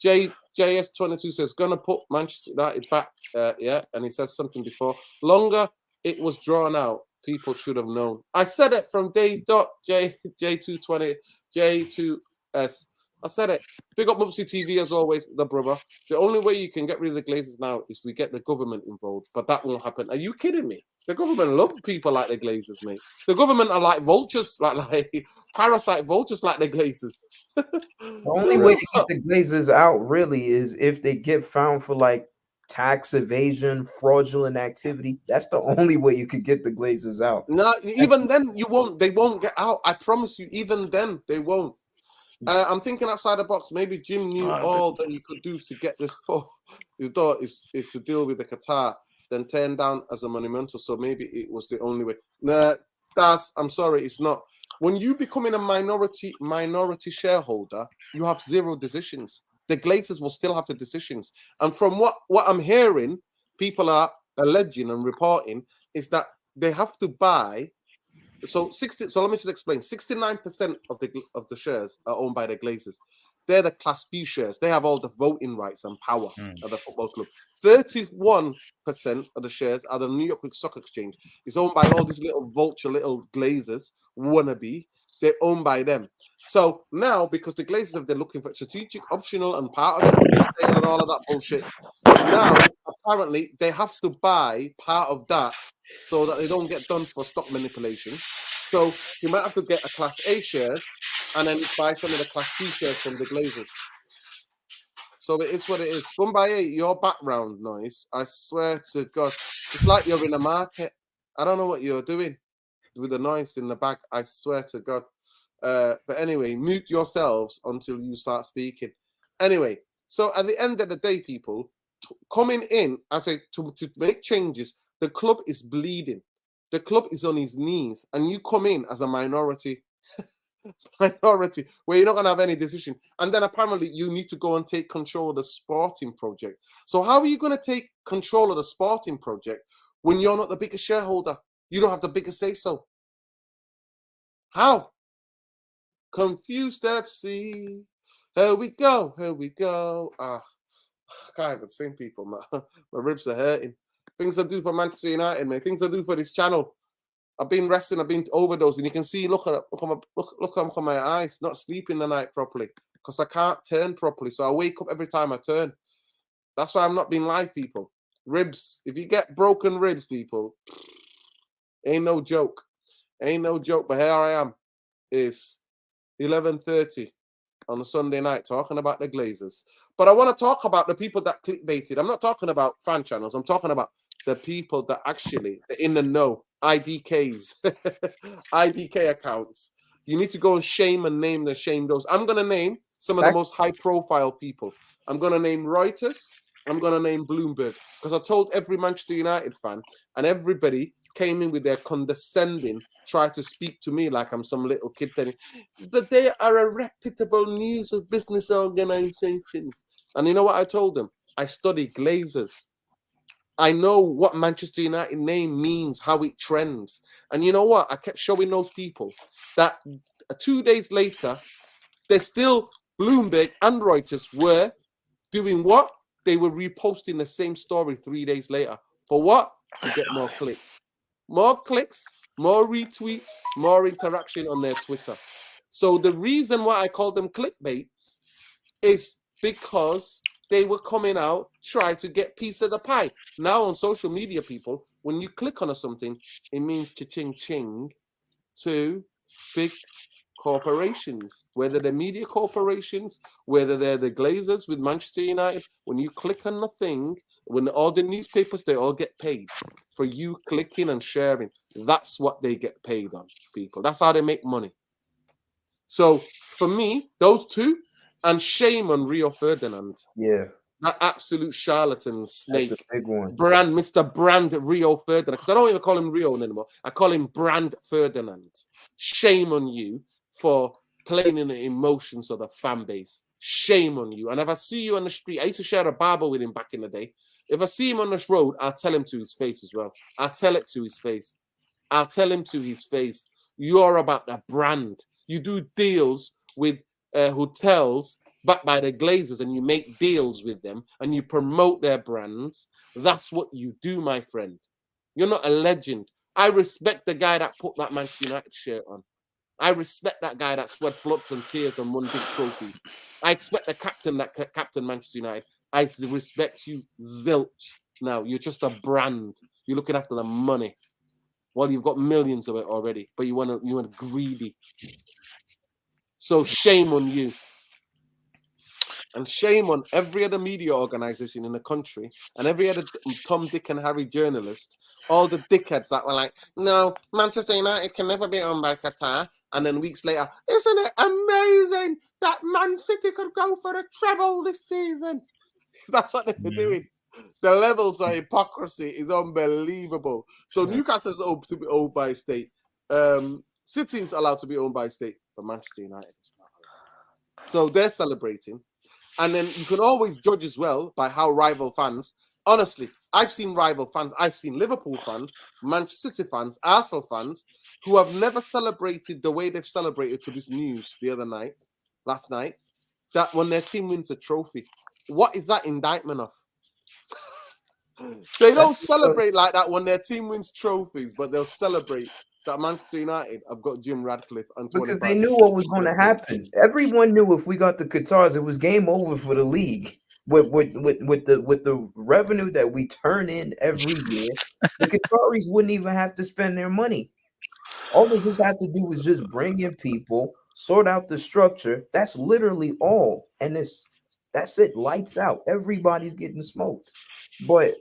JS22 says, gonna put Manchester United back. Yeah, and he says something before. Longer it was drawn out, people should have known. I said it from day dot J220, J2S. I said it. Big up Mupsy TV as always, the brother. The only way you can get rid of the Glazers now is we get the government involved, but that won't happen. Are you kidding me? The government love people like the Glazers, mate. The government are like vultures, like parasite vultures like the Glazers. The only way to get the Glazers out really is if they get found for like tax evasion, fraudulent activity. That's the only way you could get the Glazers out. No, even then you won't. They won't get out. I promise you. Even then, they won't. I'm thinking outside the box. Maybe Jim knew all that he could do to get this for his daughter is to deal with the Qatar, then turn down as a monumental. So maybe it was the only way. Nah, I'm sorry, it's not. When you becoming a minority shareholder, you have zero decisions. The Glazers will still have the decisions. And from what I'm hearing, people are alleging and reporting is that they have to buy. So let me just explain. 69% of the shares are owned by the Glazers. They're the Class B shares. They have all the voting rights and power of the football club. 31% of the shares are the New York Stock Exchange. It's owned by all these little vulture, little Glazers, wannabe. They're owned by them. So now, because the Glazers they're looking for strategic, optional, and part of equity sale and all of that bullshit, now apparently they have to buy part of that so that they don't get done for stock manipulation. So you might have to get a Class A shares and then buy some of the Class B shares from the Glazers. So it is what it is. Bumbaye, your background noise, I swear to God, it's like you're in a market. I don't know what you're doing with the noise in the back. I swear to God. But anyway, mute yourselves until you start speaking. Anyway, so at the end of the day, people, coming in, I say, to make changes, the club is bleeding. The club is on his knees, and you come in as a minority where you're not going to have any decision. And then apparently you need to go and take control of the sporting project. So how are you going to take control of the sporting project when you're not the biggest shareholder? You don't have the biggest say-so. How? Confused FC. Here we go. I can't even sing, people. My ribs are hurting. Things I do for Manchester United, man. Things I do for this channel. I've been resting. I've been overdosing. You can see. Look on my eyes. Not sleeping the night properly because I can't turn properly. So I wake up every time I turn. That's why I'm not being live, people. Ribs. If you get broken ribs, people, ain't no joke. Ain't no joke. But here I am. It's 11:30 on a Sunday night talking about the Glazers. But I want to talk about the people that clickbaited. I'm not talking about fan channels. I'm talking about the people that actually are in the know. IDKs, IDK accounts. You need to go and shame and name the shame those. I'm going to name some of the most high-profile people. I'm going to name Reuters. I'm going to name Bloomberg. Because I told every Manchester United fan and everybody came in with their condescending, try to speak to me like I'm some little kid. But they are a reputable news or business organizations. And you know what I told them? I study Glazers. I know what Manchester United name means, how it trends. And you know what? I kept showing those people that 2 days later, they're still Bloomberg and Reuters were doing what? They were reposting the same story 3 days later. For what? To get more clicks. More clicks, more retweets, more interaction on their Twitter. So the reason why I call them clickbaits is because they were coming out, trying to get piece of the pie. Now on social media, people, when you click on something, it means cha-ching ching to big corporations, whether they're media corporations, whether they're the Glazers with Manchester United. When you click on the thing, when all the newspapers, they all get paid for you clicking and sharing. That's what they get paid on, people. That's how they make money. So for me, those two, and shame on Rio Ferdinand. Yeah. That absolute charlatan snake. That's the big one. Mr. Brand Rio Ferdinand. Because I don't even call him Rio anymore. I call him Brand Ferdinand. Shame on you for playing in the emotions of the fan base. Shame on you. And if I see you on the street, I used to share a Bible with him back in the day. If I see him on this road, I'll tell him to his face as well. I'll tell it to his face. I'll tell him to his face. You're about the brand. You do deals with hotels backed by the Glazers, and you make deals with them and you promote their brands. That's what you do, my friend. You're not a legend. I respect the guy that put that Manchester United shirt on. I respect that guy that sweat blood and tears and won big trophies. I expect the captain that captain Manchester United. I respect you, zilch. Now you're just a brand. You're looking after the money. Well, you've got millions of it already, but you want greedy. So shame on you. And shame on every other media organization in the country and every other Tom, Dick, and Harry journalist, all the dickheads that were like, no, Manchester United can never be owned by Qatar. And then weeks later, isn't it amazing that Man City could go for a treble this season? That's what they're doing. The levels of hypocrisy is unbelievable. So Newcastle's to be owned by a state. City's allowed to be owned by a state, but Manchester United is not allowed. So they're celebrating. And then you can always judge as well by how rival fans, honestly, I've seen rival fans, I've seen Liverpool fans, Manchester City fans, Arsenal fans, who have never celebrated the way they've celebrated to this news last night, that when their team wins a trophy. What is that indictment of? They don't celebrate like that when their team wins trophies, but they'll celebrate that Manchester United have got Jim Ratcliffe and because they knew what was going to happen. Everyone knew if we got the Qatars, it was game over for the league. With the revenue that we turn in every year, the Qataris wouldn't even have to spend their money. All they just had to do was just bring in people, sort out the structure. That's literally all, and that's it. Lights out. Everybody's getting smoked. But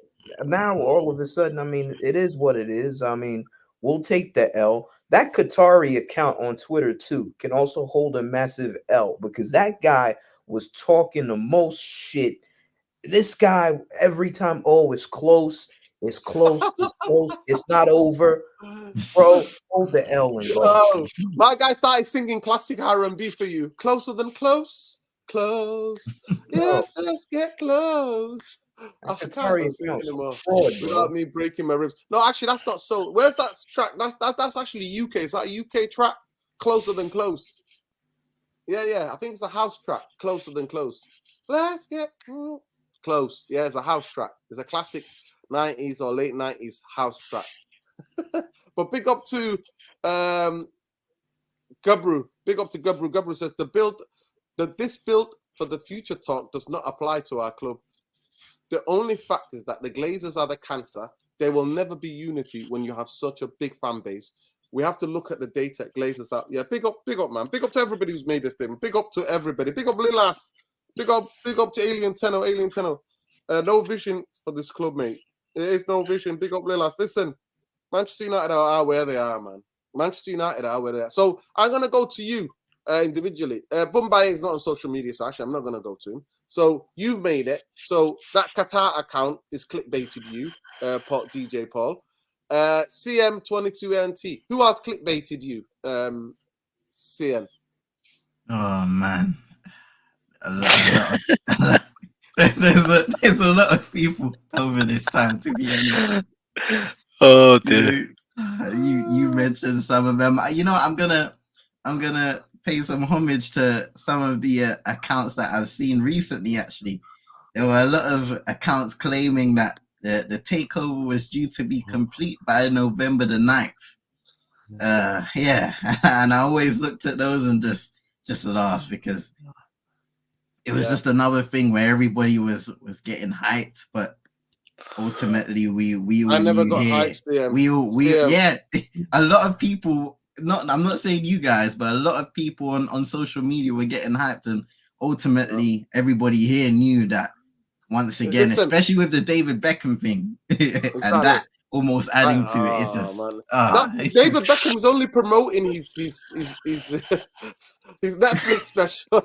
now all of a sudden, I mean, it is what it is. I mean, we'll take the L. That Qatari account on Twitter, too, can also hold a massive L because that guy was talking the most shit. This guy, every time, oh, it's close. It's close. It's close. It's not over. Bro, hold the L and go. Oh, my guy started singing classic R&B for you. Closer than close. Close. Yes, let's get close. I can't sing anymore without me breaking my ribs. No, actually, that's not so. Where's that track? That's actually UK. Is that a UK track? Closer than close. Yeah. I think it's a house track. Closer than close. Let's get close. Yeah, it's a house track. It's a classic 90s or late 90s house track. But big up to Gubru. Big up to Gubru. Gubru says this build for the future talk does not apply to our club. The only fact is that the Glazers are the cancer. There will never be unity when you have such a big fan base. We have to look at the data. Glazers out. Yeah, big up, man. Big up to everybody who's made this statement. Big up to everybody. Big up Lilas. Big up to Alien Tenno. No vision for this club, mate. There is no vision. Big up Lilas. Listen, Manchester United are where they are, man. Manchester United are where they are. So I'm gonna go to you individually. Bombay is not on social media, so actually I'm not gonna go to him. So you've made it. So that Qatar account is clickbaited you, DJ Paul. CM22NT. Who else clickbaited you, CM? Oh man, there's a lot of people over this time, to be honest. Oh dear. You mentioned some of them. You know, I'm gonna pay some homage to some of the accounts that I've seen recently. Actually, there were a lot of accounts claiming that the takeover was due to be complete by November the 9th. Yeah, and I always looked at those and just laughed because it was just another thing where everybody was getting hyped, but ultimately we I all never knew got here. hyped, CM. We CM. yeah. A lot of people. I'm not saying you guys, but a lot of people on social media were getting hyped, and ultimately everybody here knew that. Once again, Listen, especially with the David Beckham thing, and exactly. that almost adding to it, it's just man. David Beckham is only promoting his Netflix special,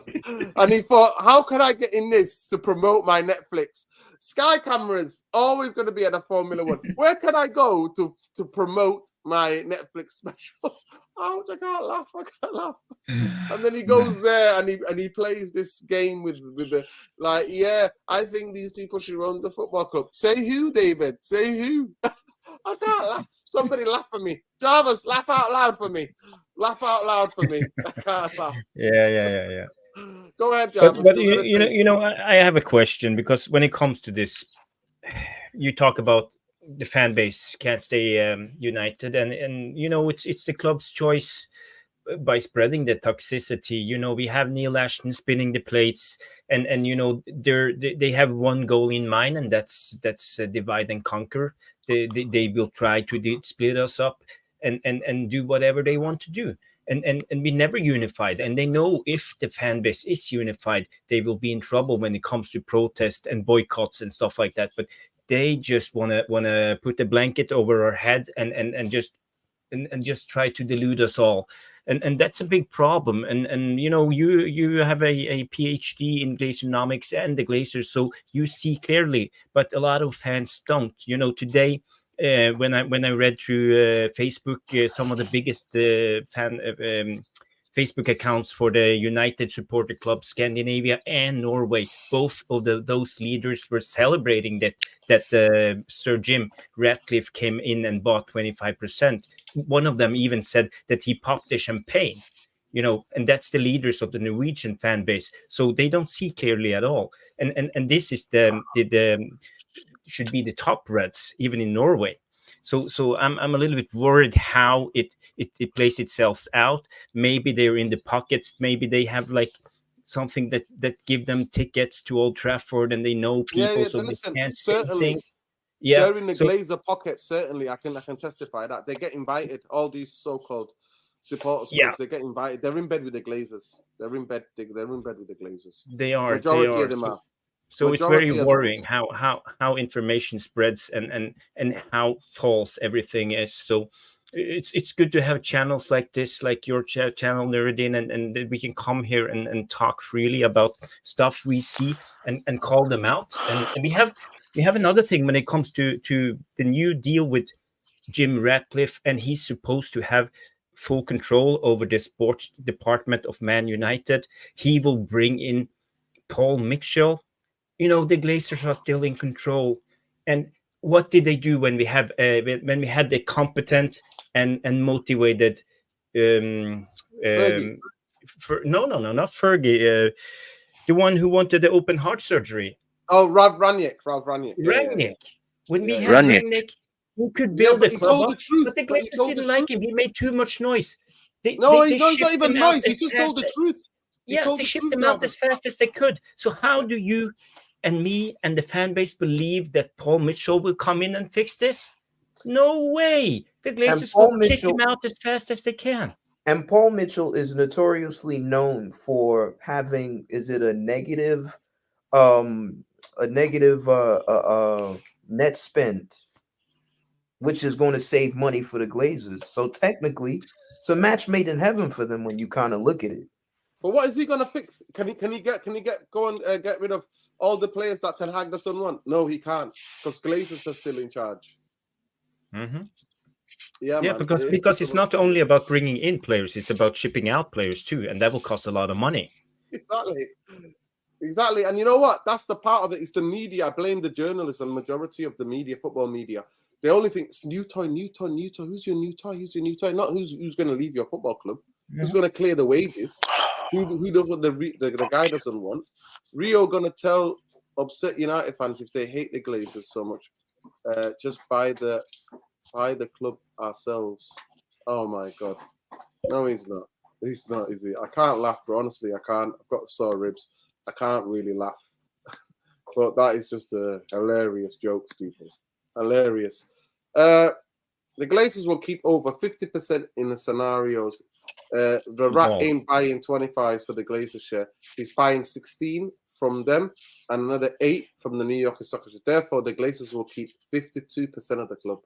and he thought, how can I get in this to promote my Netflix? Sky cameras always going to be at a Formula One. Where can I go to promote my Netflix special? Oh, I can't laugh. And then he goes there and he plays this game with the like, yeah, I think these people should run the football club. Say who, David? Say who? I can't laugh. Somebody laugh for me. Jarvis, laugh out loud for me. Laugh out loud for me. I can't laugh. Yeah. Go ahead, Jarvis. But you know, I have a question, because when it comes to this, you talk about the fan base can't stay united, and you know, it's the club's choice by spreading the toxicity. You know, we have Neil Ashton spinning the plates, and you know, they have one goal in mind, and that's divide and conquer. They will try to split us up and do whatever they want to do. And we never unified, and they know if the fan base is unified, they will be in trouble when it comes to protest and boycotts and stuff like that. But they just wanna put a blanket over our head and just try to delude us all. And that's a big problem. And you know, you have a PhD in glacianomics and the glaciers, so you see clearly, but a lot of fans don't. You know, today, when I read through Facebook, some of the biggest fan Facebook accounts for the United Supporter Club Scandinavia and Norway, both of those leaders were celebrating that Sir Jim Ratcliffe came in and bought 25%. One of them even said that he popped the champagne, you know, and that's the leaders of the Norwegian fan base. So they don't see clearly at all. And this is the should be the top Reds even in Norway. So I'm a little bit worried how it plays itself out. Maybe they're in the pockets. Maybe they have like something that give them tickets to Old Trafford, and they know people, so they listen, can't say certainly. things. Yeah, They're in the Glazer pocket, certainly. I can testify that. They get invited, all these so-called supporters clubs, they get invited. They're in bed with the Glazers. They're in bed with the Glazers. They are. Majority of them are. So it's very worrying how information spreads and how false everything is. So it's good to have channels like this, like your channel, Nuruddin, and we can come here and talk freely about stuff we see and call them out. And we have another thing when it comes to the new deal with Jim Ratcliffe, and he's supposed to have full control over the sports department of Man United. He will bring in Paul Mitchell. You know, the Glazers are still in control. And what did they do when we had the competent and motivated Fergie. not Fergie, the one who wanted the open heart surgery. Oh, Rangnick. Rangnick. When we had Rangnick, who could build a club up, but the Glazers didn't like him. He made too much noise. He's not even noise. He just told the truth. They shipped them out as fast as they could. So how do you and me and the fan base believe that Paul Mitchell will come in and fix this? No way. The Glazers will kick him out as fast as they can. And Paul Mitchell is notoriously known for having, is it a negative net spend, which is going to save money for the Glazers. So technically, it's a match made in heaven for them when you kind of look at it. But what is he gonna fix? Can he get get rid of all the players that Ten Hag doesn't want? No, he can't, because Glazers are still in charge. Mm-hmm. Yeah, man. because it's not only about bringing in players; it's about shipping out players too, and that will cost a lot of money. Exactly. And you know what? That's the part of it. It's the media. I blame the journalists and majority of the media, football media. They only think it's new toy. Who's your new toy? Not who's going to leave your football club. Yeah. Who's going to clear the wages? Who the guy doesn't want? Rio going to tell upset United fans if they hate the Glazers so much, just buy the club ourselves. Oh my God. No, he's not. He's not, is he? I can't laugh, bro. Honestly, I can't. I've got sore ribs. I can't really laugh. But that is just a hilarious jokes, people. Hilarious. The Glazers will keep over 50% in the scenarios. The Rat ain't buying 25 for the Glazers share. He's buying 16 from them and another 8 from the New York Stock Exchange. Therefore, the Glazers will keep 52% of the club.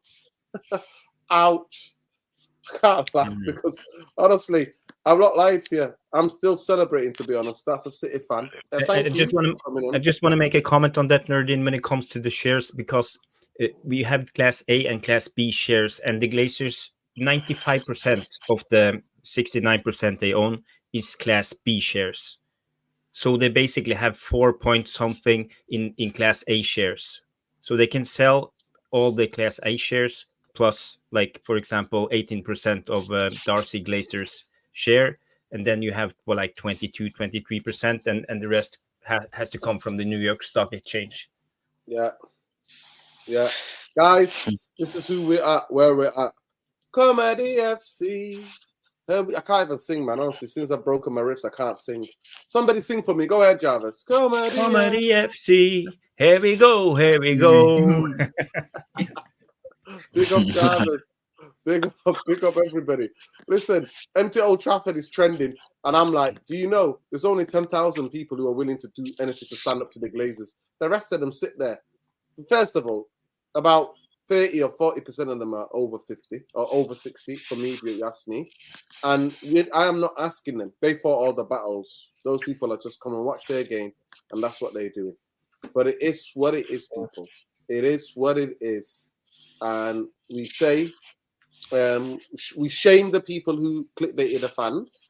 Ouch. I can't laugh because, honestly, I'm not lying to you. I'm still celebrating, to be honest. That's a City fan. Thank you for coming on. I just want to make a comment on that, Nerdin, when it comes to the shares, because we have Class A and Class B shares, and the Glazers, 95% of the 69% they own is Class B shares. So they basically have 4 point something in Class A shares. So they can sell all the Class A shares plus, like, for example, 18% of Darcy Glazer's share. And then you have, well, like 22-23%, and the rest has to come from the New York Stock Exchange. Yeah. Guys, this is who we're at, where we're at. Comedy FC. I can't even sing, man. Honestly, as soon as I've broken my ribs, I can't sing. Somebody sing for me. Go ahead, Jarvis. Comedy FC. Here we go. Big up Jarvis. Big up everybody. Listen, empty Old Trafford is trending, and I'm like, do you know there's only 10,000 people who are willing to do anything to stand up to the Glazers? The rest of them sit there. First of all, about 30 or 40% of them are over 50 or over 60 for me, if you ask me. And I am not asking them. They fought all the battles. Those people are just come and watch their game, and that's what they're doing. But it is what it is, people. It is what it is. And we say, we shame the people who clickbaited the fans.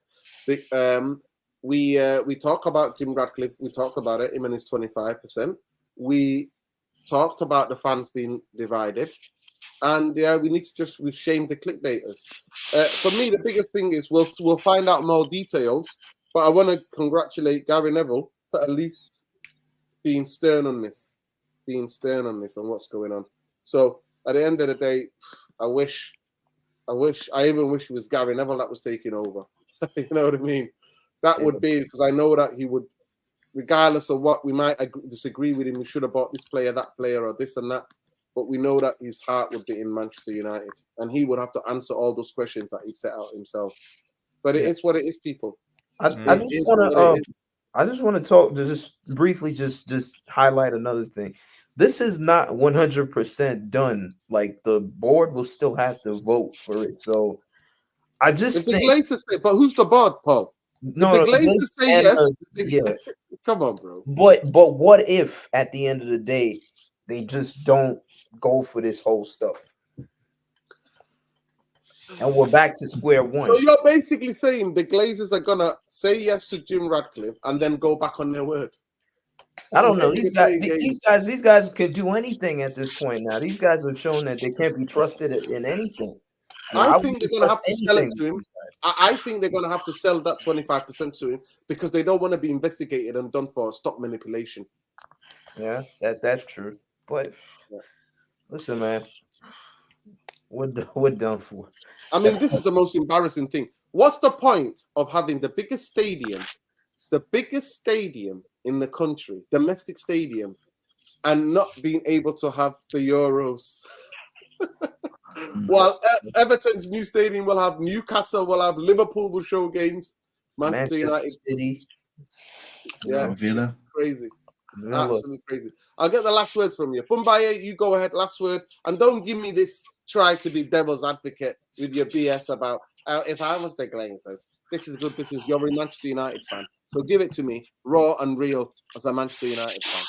We talk about Jim Ratcliffe. We talked about it, him and his 25%. We talked about the fans being divided. And we've shamed the clickbaiters. For me, the biggest thing is we'll find out more details, but I want to congratulate Gary Neville for at least being stern on this and what's going on. So at the end of the day, I even wish it was Gary Neville that was taking over. You know what I mean? That would be, because I know that he would, regardless of what we might disagree with him, we should have bought this player, that player, or this and that. But we know that his heart would be in Manchester United, and he would have to answer all those questions that he set out himself. But it is what it is, people. I just want to talk, just briefly, just highlight another thing. This is not 100% done. Like, the board will still have to vote for it. So I just think. The Glazers say, but who's the board, Paul? No, the Glazers say yes. Yeah. Come on, bro. But what if at the end of the day they just don't go for this whole stuff, and we're back to square one? So you're basically saying the Glazers are gonna say yes to Jim Ratcliffe and then go back on their word? I don't know. These guys can do anything at this point now. These guys have shown that they can't be trusted in anything. I think they're gonna have to sell it to him. I think they're gonna have to sell that 25% to him because they don't want to be investigated and done for stock manipulation. Yeah, that's true. But listen, man, we're done for. I mean, this is the most embarrassing thing. What's the point of having the biggest stadium in the country, domestic stadium, and not being able to have the Euros? While Everton's new stadium will have, Newcastle will have, Liverpool will show games, Manchester United, City, Villa, crazy. Absolutely crazy. I'll get the last words from you. Bumbaye, you go ahead, last word. And don't give me this try to be devil's advocate with your BS about if I was the Glazers. This is good. This is you're a Manchester United fan. So give it to me, raw and real, as a Manchester United fan.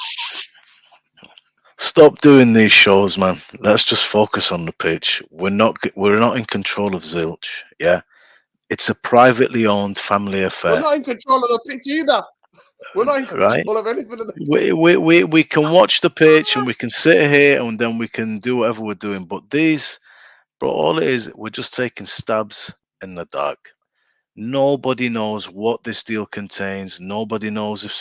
Stop doing these shows, man. Let's just focus on the pitch. We're not in control of Zilch. Yeah, it's a privately owned family affair. We're not in control of the pitch either. We're not in control of anything. We can watch the pitch and we can sit here and then we can do whatever we're doing. But these, bro, all it is, we're just taking stabs in the dark. Nobody knows what this deal contains. Nobody knows if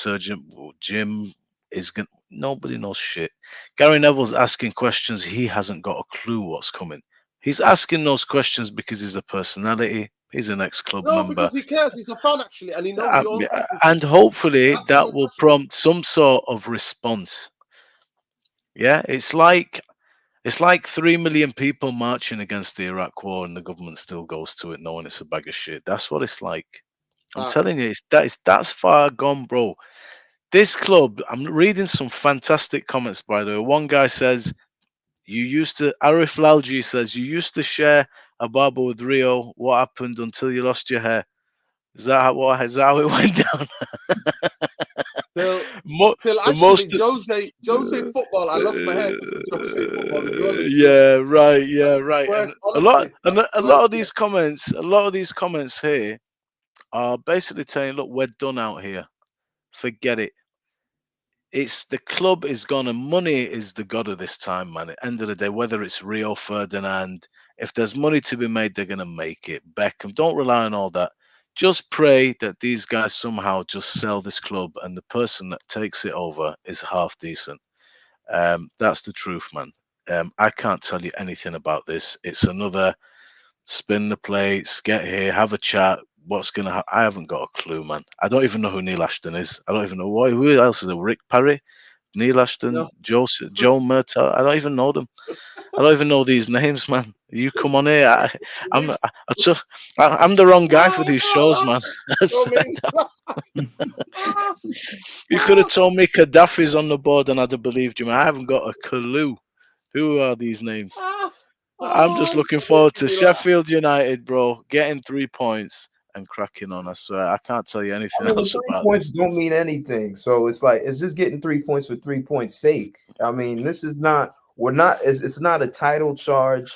Jim is going. Nobody knows shit. Gary Neville's asking questions. He hasn't got a clue what's coming. He's asking those questions because he's a personality. He's an ex-club member. No, because he cares. He's a fan, actually, and he knows and hopefully that will prompt some sort of response. Yeah, it's like 3 million people marching against the Iraq War, and the government still goes to it knowing it's a bag of shit. That's what it's like. I'm telling you, that's far gone, bro. This club, I'm reading some fantastic comments, by the way. One guy says, Arif Lalji says, you used to share a barber with Rio. What happened until you lost your hair? Is that how it went down? Till actually, Jose football. I lost my hair because of Jose football. Yeah, right. And honestly, a lot of these comments here are basically saying, look, we're done out here. Forget it. It's the club is gone, and money is the god of this time, man. At the end of the day, whether it's Rio Ferdinand, if there's money to be made, they're gonna make it. Beckham, don't rely on all that. Just pray that these guys somehow just sell this club, and the person that takes it over is half decent. That's the truth, man. I can't tell you anything about this. It's another spin the plates, get here, have a chat. What's gonna happen? I haven't got a clue, man. I don't even know who Neil Ashton is. I don't even know who else is there. Rick Parry, Neil Ashton, No. Joe Murtaugh. I don't even know them. I don't even know these names, man. You come on here. I'm the wrong guy for these shows, man. You could have told me Gaddafi's on the board and I'd have believed you, man. I haven't got a clue. Who are these names? I'm just looking forward to Sheffield United, bro, getting 3 points and cracking on. I swear, I can't tell you anything else the 3 about points this. don't mean anything. So it's like it's just getting 3 points for 3 points' sake. I mean, this is not. We're not. It's not a title charge.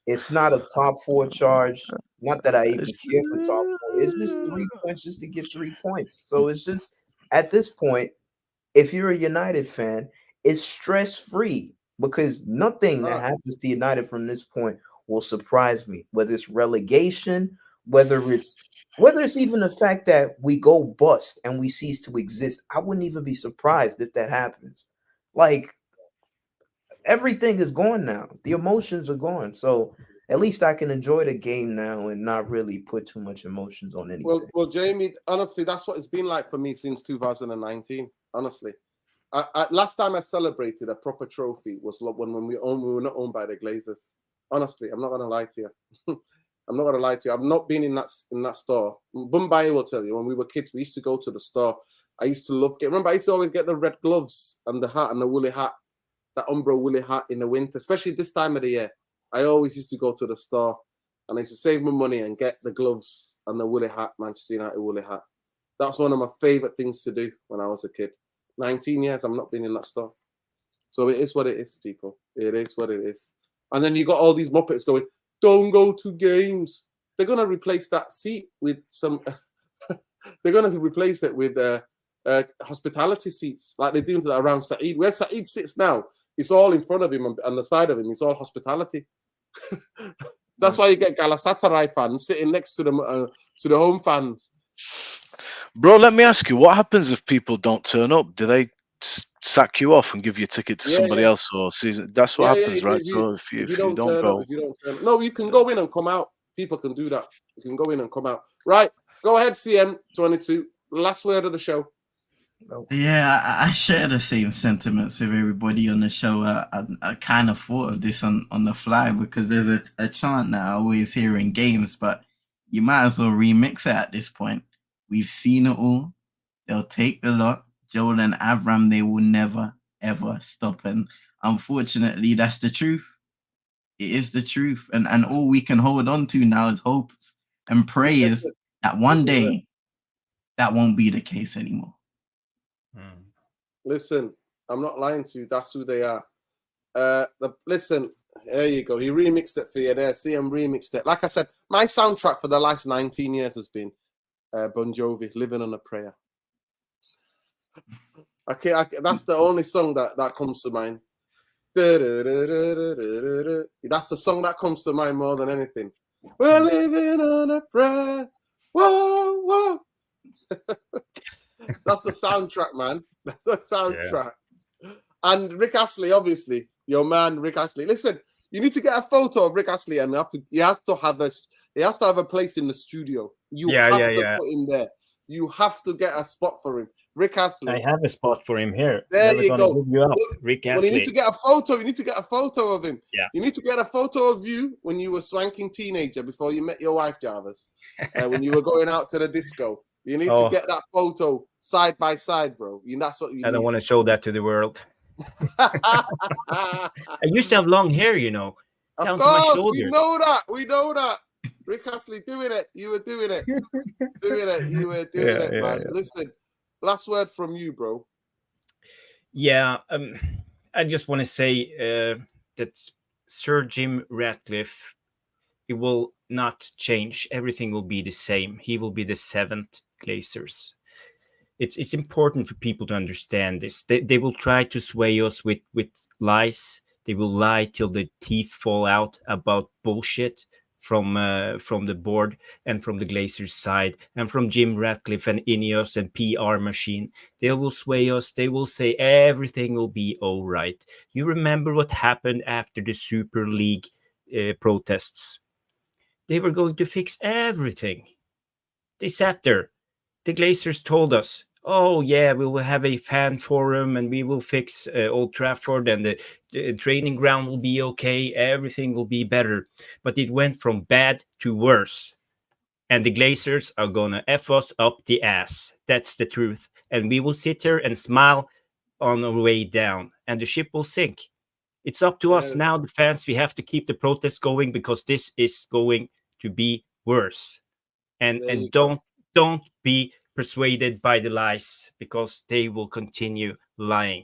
It's not a top 4 charge. Not that I even care for top 4. It's just 3 points just to get 3 points. So it's just at this point, if you're a United fan, it's stress free because nothing that happens to United from this point will surprise me. Whether it's relegation, whether it's even the fact that we go bust and we cease to exist, I wouldn't even be surprised if that happens. Like everything is gone now. The emotions are gone. So at least I can enjoy the game now and not really put too much emotions on anything. Well, Jamie, honestly, that's what it's been like for me since 2019. Honestly, last time I celebrated a proper trophy was when we were not owned by the Glazers. Honestly, I'm not gonna lie to you. I'm not gonna lie to you. I've not been in that store. Mumbai will tell you when we were kids, we used to go to the store. I used to remember I used to always get the red gloves and the hat and the woolly hat, that Umbro woolly hat in the winter, especially this time of the year. I always used to go to the store and I used to save my money and get the gloves and the woolly hat, Manchester United woolly hat. That's one of my favorite things to do when I was a kid. 19 years, I've not been in that store. So it is what it is, people. It is what it is. And then you got all these Muppets going, don't go to games. They're going to replace that seat with some... they're going to replace it with hospitality seats, like they're doing around Saeed. Where Saeed sits now, it's all in front of him and on the side of him. It's all hospitality. That's why you get Galatasaray fans sitting next to the home fans. Bro, let me ask you, what happens if people don't turn up? Do they sack you off and give you a ticket to somebody else or season? That's what happens, right? So if you don't go, no, you can go in and come out. People can do that. You can go in and come out. Right, go ahead, CM22. Last word of the show. Yeah, I share the same sentiments with everybody on the show. I kind of thought of this on the fly because there's a chant that I always hear in games, but you might as well remix it at this point. We've seen it all. They'll take the lot. Joel and Avram, they will never, ever stop. And unfortunately, that's the truth. It is the truth. And all we can hold on to now is hopes and prayers that one day that won't be the case anymore. Listen, I'm not lying to you. That's who they are. Listen, there you go. He remixed it for you there. CM remixed it. Like I said, my soundtrack for the last 19 years has been Bon Jovi, Living on a Prayer. That's the only song that comes to mind. That's the song that comes to mind more than anything. We're living on a prayer. Whoa, whoa. That's the soundtrack, man. That's the soundtrack. Yeah. And Rick Astley, obviously, your man, Rick Astley. Listen, you need to get a photo of Rick Astley, and he has to have a place in the studio. You have to put him there. You have to get a spot for him Rick Astley. I have a spot for him here. There Never you gonna go. give you up, Rick Well, you need Astley. to get a photo. You need to get a photo of him. Yeah. You need to get a photo of you when you were swanking teenager before you met your wife, Jarvis. When you were going out to the disco. You need to get that photo side by side, bro. That's what you need. I don't want to show that to the world. I used to have long hair, you know, down to my shoulders. We know that. We know that. Rick Astley, doing it. You were doing it. Doing it. You were doing it, man. Yeah. Listen, last word from you, bro. Yeah, I just want to say that Sir Jim Ratcliffe, it will not change. Everything will be the same. He will be the 7th Glazers. It's important for people to understand this. They will try to sway us with lies. They will lie till the teeth fall out about bullshit from the board and from the Glazers side and from Jim Ratcliffe and Ineos and PR machine. They will sway us. They will say everything will be all right. You remember what happened after the Super League protests? They were going to fix everything. They sat there. The Glazers told us, oh, yeah, we will have a fan forum and we will fix Old Trafford and the training ground will be okay. Everything will be better. But it went from bad to worse. And the Glazers are going to F us up the ass. That's the truth. And we will sit here and smile on our way down. And the ship will sink. It's up to us now, the fans. We have to keep the protest going because this is going to be worse. And don't be persuaded by the lies because they will continue lying.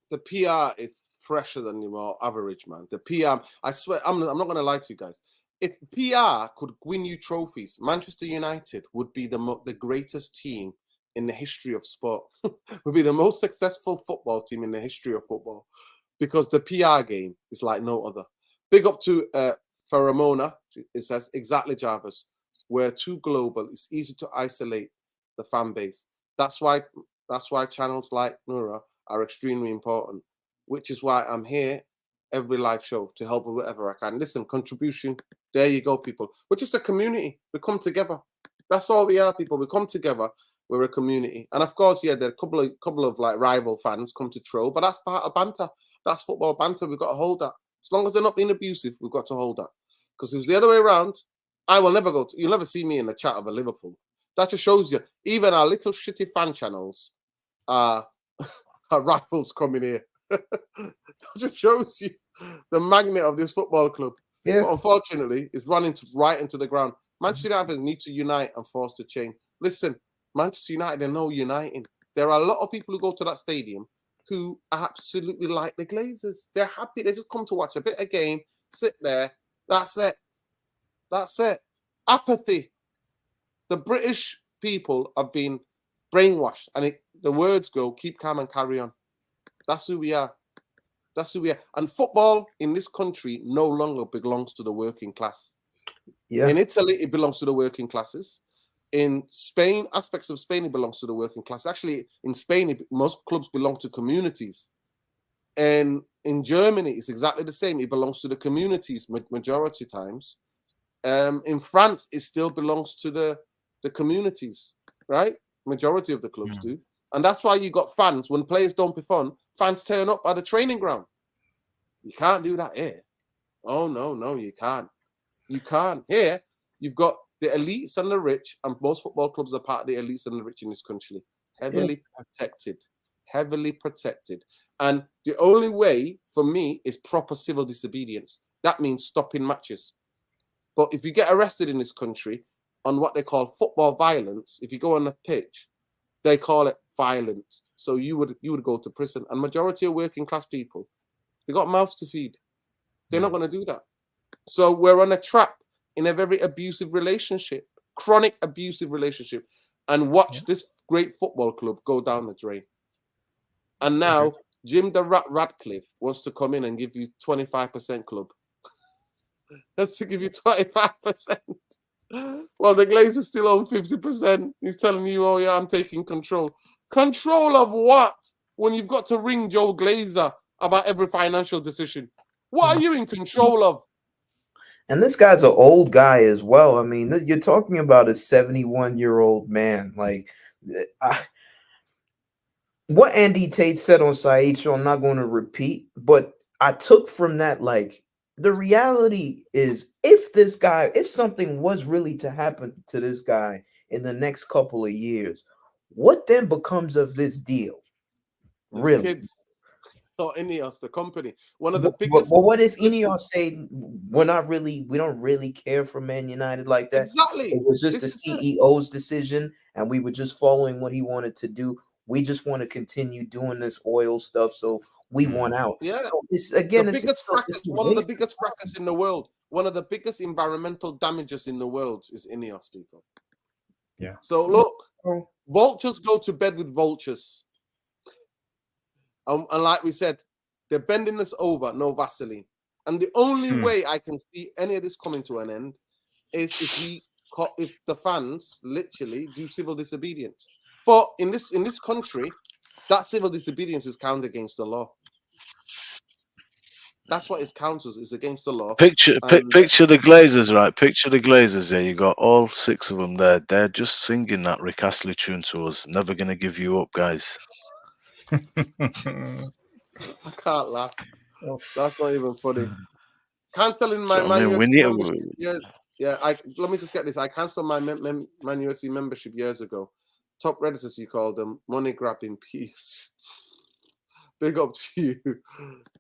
The PR is fresher than your average, man. The PR, I swear, I'm not going to lie to you guys. If PR could win you trophies, Manchester United would be the greatest team in the history of sport. Would be the most successful football team in the history of football because the PR game is like no other. Big up to Pheromona. It says exactly, Jarvis. We're too global. It's easy to isolate the fan base. That's why channels like Nura are extremely important, which is why I'm here every live show to help with whatever I can. Listen, contribution. There you go, people. We're just a community. We come together. That's all we are, people. We come together. We're a community. And of course, yeah, there are a couple of like rival fans come to troll, but that's part of banter. That's football banter. We've got to hold that. As long as they're not being abusive, we've got to hold that. Because if it's the other way around, I will never you'll never see me in the chat of a Liverpool. That just shows you, even our little shitty fan channels are rivals coming here. That just shows you the magnet of this football club. Yeah. But unfortunately, it's running right into the ground. Manchester United need to unite and force the change. Listen, Manchester United are no uniting. There are a lot of people who go to that stadium who absolutely like the Glazers. They're happy. They just come to watch a bit of game, sit there. That's it. That's it. Apathy. The British people have been brainwashed. And the words go, keep calm and carry on. That's who we are. That's who we are. And football in this country no longer belongs to the working class. Yeah. In Italy, it belongs to the working classes. In Spain, aspects of Spain, it belongs to the working class. Actually, in Spain, most clubs belong to communities. And in Germany, it's exactly the same. It belongs to the communities majority times. In France, it still belongs to the communities, right? Majority of the clubs do. And that's why you got fans. When players don't perform, fans turn up at the training ground. You can't do that here. Oh, no, you can't. You can't. Here, you've got the elites and the rich, and most football clubs are part of the elites and the rich in this country. Heavily protected. And the only way for me is proper civil disobedience. That means stopping matches. But if you get arrested in this country on what they call football violence, if you go on the pitch, they call it violence. So you would go to prison. And majority of working class people, they got mouths to feed. They're not going to do that. So we're on a trap in a very abusive relationship, chronic abusive relationship, and watch this great football club go down the drain. And now Jim the Ratcliffe wants to come in and give you 25% club. That's to give you 25%. Well, the Glazers still own 50%. He's telling you, oh yeah, I'm taking control. Control of what? When you've got to ring Joe Glazer about every financial decision. What are you in control of? And this guy's an old guy as well. I mean, you're talking about a 71-year-old man. Like, what Andy Tate said on Saeed Show, I'm not going to repeat, but I took from that, like, the reality is if something was really to happen to this guy in the next couple of years, what then becomes of this deal? His Really? kids, not Ineos, the company. One of the But biggest. what if Listen, Ineos say we don't really care for Man United like that? exactly. It was just This the is it. CEO's decision, and we were just following what he wanted to do. We just want to continue doing this oil stuff, so we want out. Yeah. So it's The again, biggest fracas, it's a one of the waste. biggest fracas in the world, one of the biggest environmental damages in the world is Ineos, people. Yeah. So look, Oh, vultures go to bed with vultures. And like we said, they're bending us over, no Vaseline. And the only way I can see any of this coming to an end is if the fans literally do civil disobedience. But in this country, that civil disobedience is counted against the law. That's what it counts as, is against the law. Picture And the Glazers, right? Picture the Glazers there. You got all 6 of them there. They're just singing that Rick Astley tune to us. Never gonna give you up, guys. I can't laugh. That's not even funny. Canceling my So, I mean, we UFC need. membership. Yeah. Let me just get this. I cancelled my Man UFC membership years ago. Top Redditors, you call them. Money grabbing piece. Big up to you.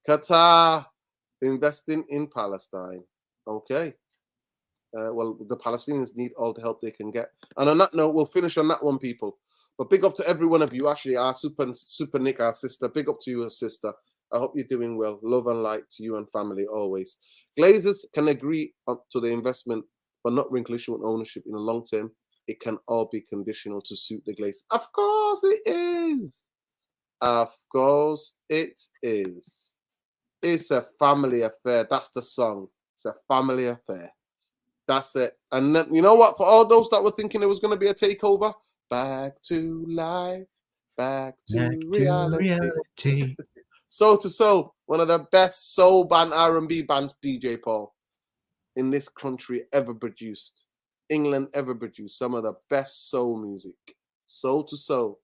Qatar investing in Palestine. Okay. Well, the Palestinians need all the help they can get. And on that note, we'll finish on that one, people. But big up to every one of you. Actually, our super Nick, our sister. Big up to you, sister. I hope you're doing well. Love and light to you and family always. Glazers can agree to the investment, but not relinquishing ownership in the long term. It can all be conditional to suit the Glazers. Of course it is. Of course it is. It's a family affair. That's the song. It's a family affair. That's it. And then, you know what? For all those that were thinking it was going to be a takeover, back to life, back to reality. Soul to Soul, one of the best soul band R&B bands, DJ Paul, in this country ever produced. England ever produced some of the best soul music. Soul to Soul,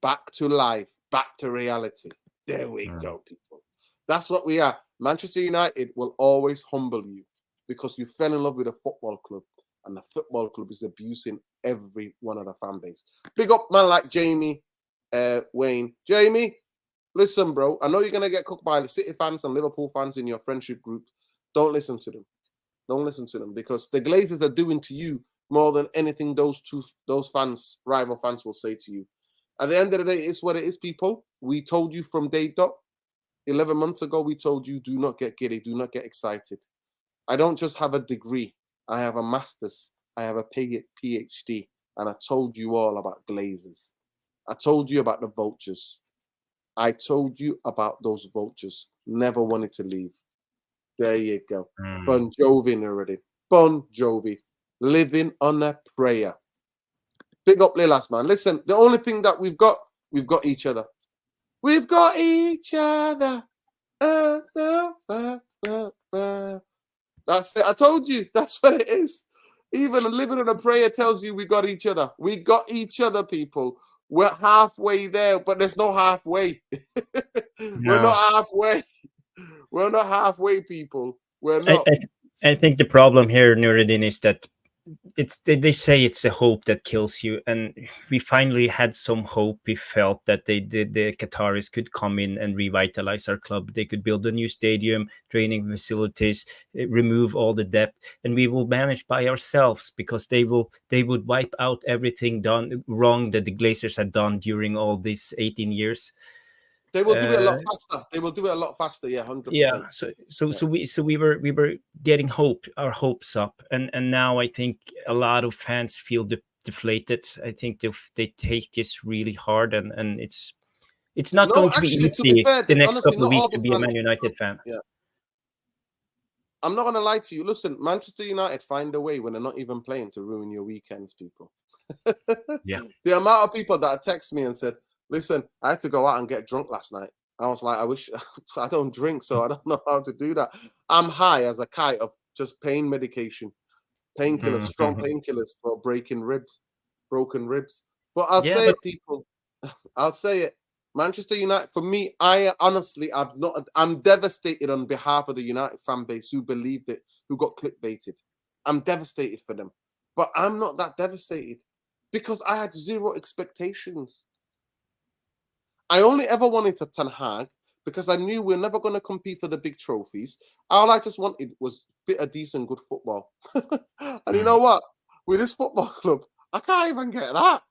back to life, back to reality. There we go, people. That's what we are. Manchester United will always humble you because you fell in love with a football club, and the football club is abusing every one of the fan base. Big up man like Jamie Wayne. Jamie, listen, bro, I know you're going to get cooked by the City fans and Liverpool fans in your friendship group. Don't listen to them. Don't listen to them because the Glazers are doing to you more than anything those fans, rival fans, will say to you. At the end of the day, it's what it is, people. We told you from day dot, 11 months ago, we told you, do not get giddy, do not get excited. I don't just have a degree. I have a master's. I have a PhD. And I told you all about Glazers. I told you about the vultures. I told you about those vultures. Never wanted to leave. There you go. Bon Jovi already. Bon Jovi. Living on a prayer. Big up Lilas, man. Listen, the only thing that we've got each other. We've got each other. That's it. I told you. That's what it is. Even living on a prayer tells you we got each other. We got each other, people. We're halfway there, but there's no halfway. We're not halfway. We're not halfway, people. We're not. I think the problem here, Nuruddin, is that they say it's the hope that kills you, and we finally had some hope. We felt that the Qataris could come in and revitalize our club. They could build a new stadium, training facilities, remove all the debt, and we will manage by ourselves because they would wipe out everything done wrong that the Glazers had done during all these 18 years. They will do it a lot faster. They will do it a lot faster. Yeah, 100%. Yeah. So we were getting our hopes up, and now I think a lot of fans feel deflated. I think they take this really hard, and it's not going to be easy to be fair, the next honestly, couple of not all weeks the to be a fans- Man United fan. Yeah. I'm not going to lie to you. Listen, Manchester United find a way when they're not even playing to ruin your weekends, people. Yeah. The amount of people that text me and said, listen, I had to go out and get drunk last night. I was like, I wish I don't drink, so I don't know how to do that. I'm high as a kite of just pain medication, painkillers, strong painkillers for broken ribs. But I'll say it, people. I'll say it. Manchester United, for me, I'm devastated on behalf of the United fan base who believed it, who got clickbaited. I'm devastated for them. But I'm not that devastated because I had zero expectations. I only ever wanted a Ten Hag because I knew we're never going to compete for the big trophies. All I just wanted was a bit of decent, good football. And you know what? With this football club, I can't even get that.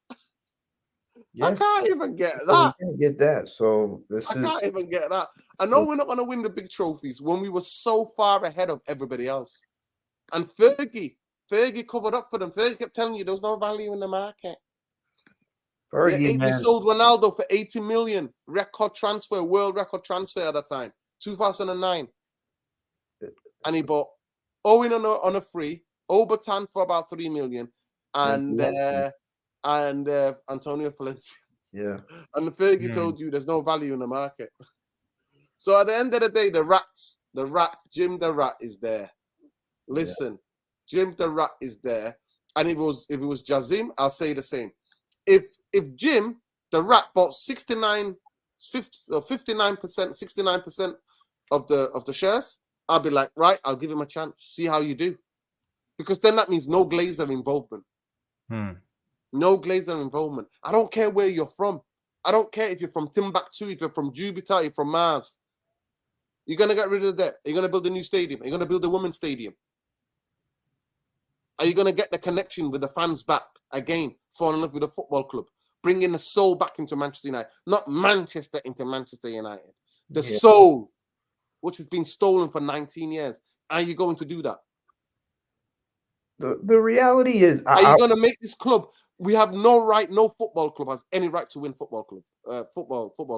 Yeah. I can't even get So that. we can't get that. So I can't even get that. I know we're not going to win the big trophies when we were so far ahead of everybody else. And Fergie covered up for them. Fergie kept telling you there was no value in the market. Fergie, He sold Ronaldo for 80 million. Record transfer, world record transfer at that time, 2009. And he bought Owen on a free, Obertan for about 3 million, and Antonio Valencia. Yeah. And Fergie told you there's no value in the market. So at the end of the day, Jim the Rat is there. Listen, Jim the Rat is there. And if it was Jazim, I'll say the same. If Jim the Rat bought 69% of the shares, I'll be like, right, I'll give him a chance. See how you do. Because then that means no Glazer involvement. No Glazer involvement. I don't care where you're from. I don't care if you're from Timbuktu, if you're from Jupiter, if you're from Mars. You're going to get rid of that. You're going to build a new stadium. You're going to build a women's stadium. Are you going to get the connection with the fans back again? Fall in love with the football club. Bringing the soul back into Manchester United. Not Manchester into Manchester United. The soul, which has been stolen for 19 years. Are you going to do that? The reality is... Are you going to make this club... We have no right, no football club has any right to win football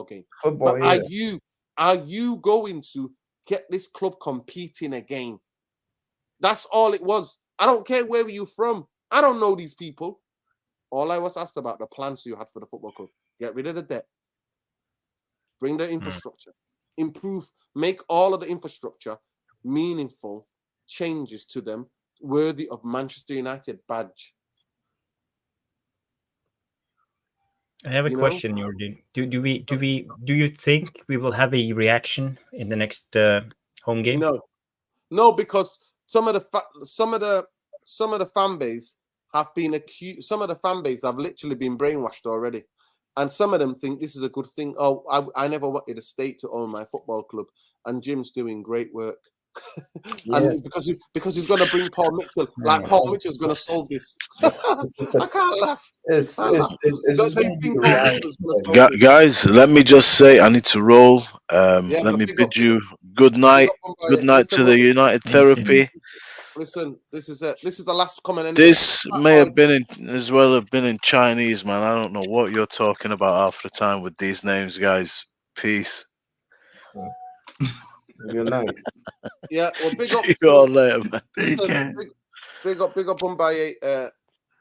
game. But are you going to get this club competing again? That's all it was. I don't care where you're from. I don't know these people. All I was asked about the plans you had for the football club. Get rid of the debt. Bring the infrastructure. Improve. Make all of the infrastructure meaningful changes to them worthy of Manchester United badge. I have a question, Jordi. Do you think we will have a reaction in the next home game? No, because some of the fan base have been accused. Some of the fan base have literally been brainwashed already, and some of them think this is a good thing. Oh, I never wanted a state to own my football club, and Jim's doing great work. And because he's going to bring Paul Mitchell, like Paul Mitchell's going to solve this. I can't laugh. Guys, let me just say I need to roll. Let me bid you good night. Good night to the United Therapy. Listen, this is the last comment. This may have been in Chinese, man. I don't know what you're talking about half the time with these names, guys. Peace. Good night. Yeah, well, big See up. you all later, man. Listen, big up, Mumbai.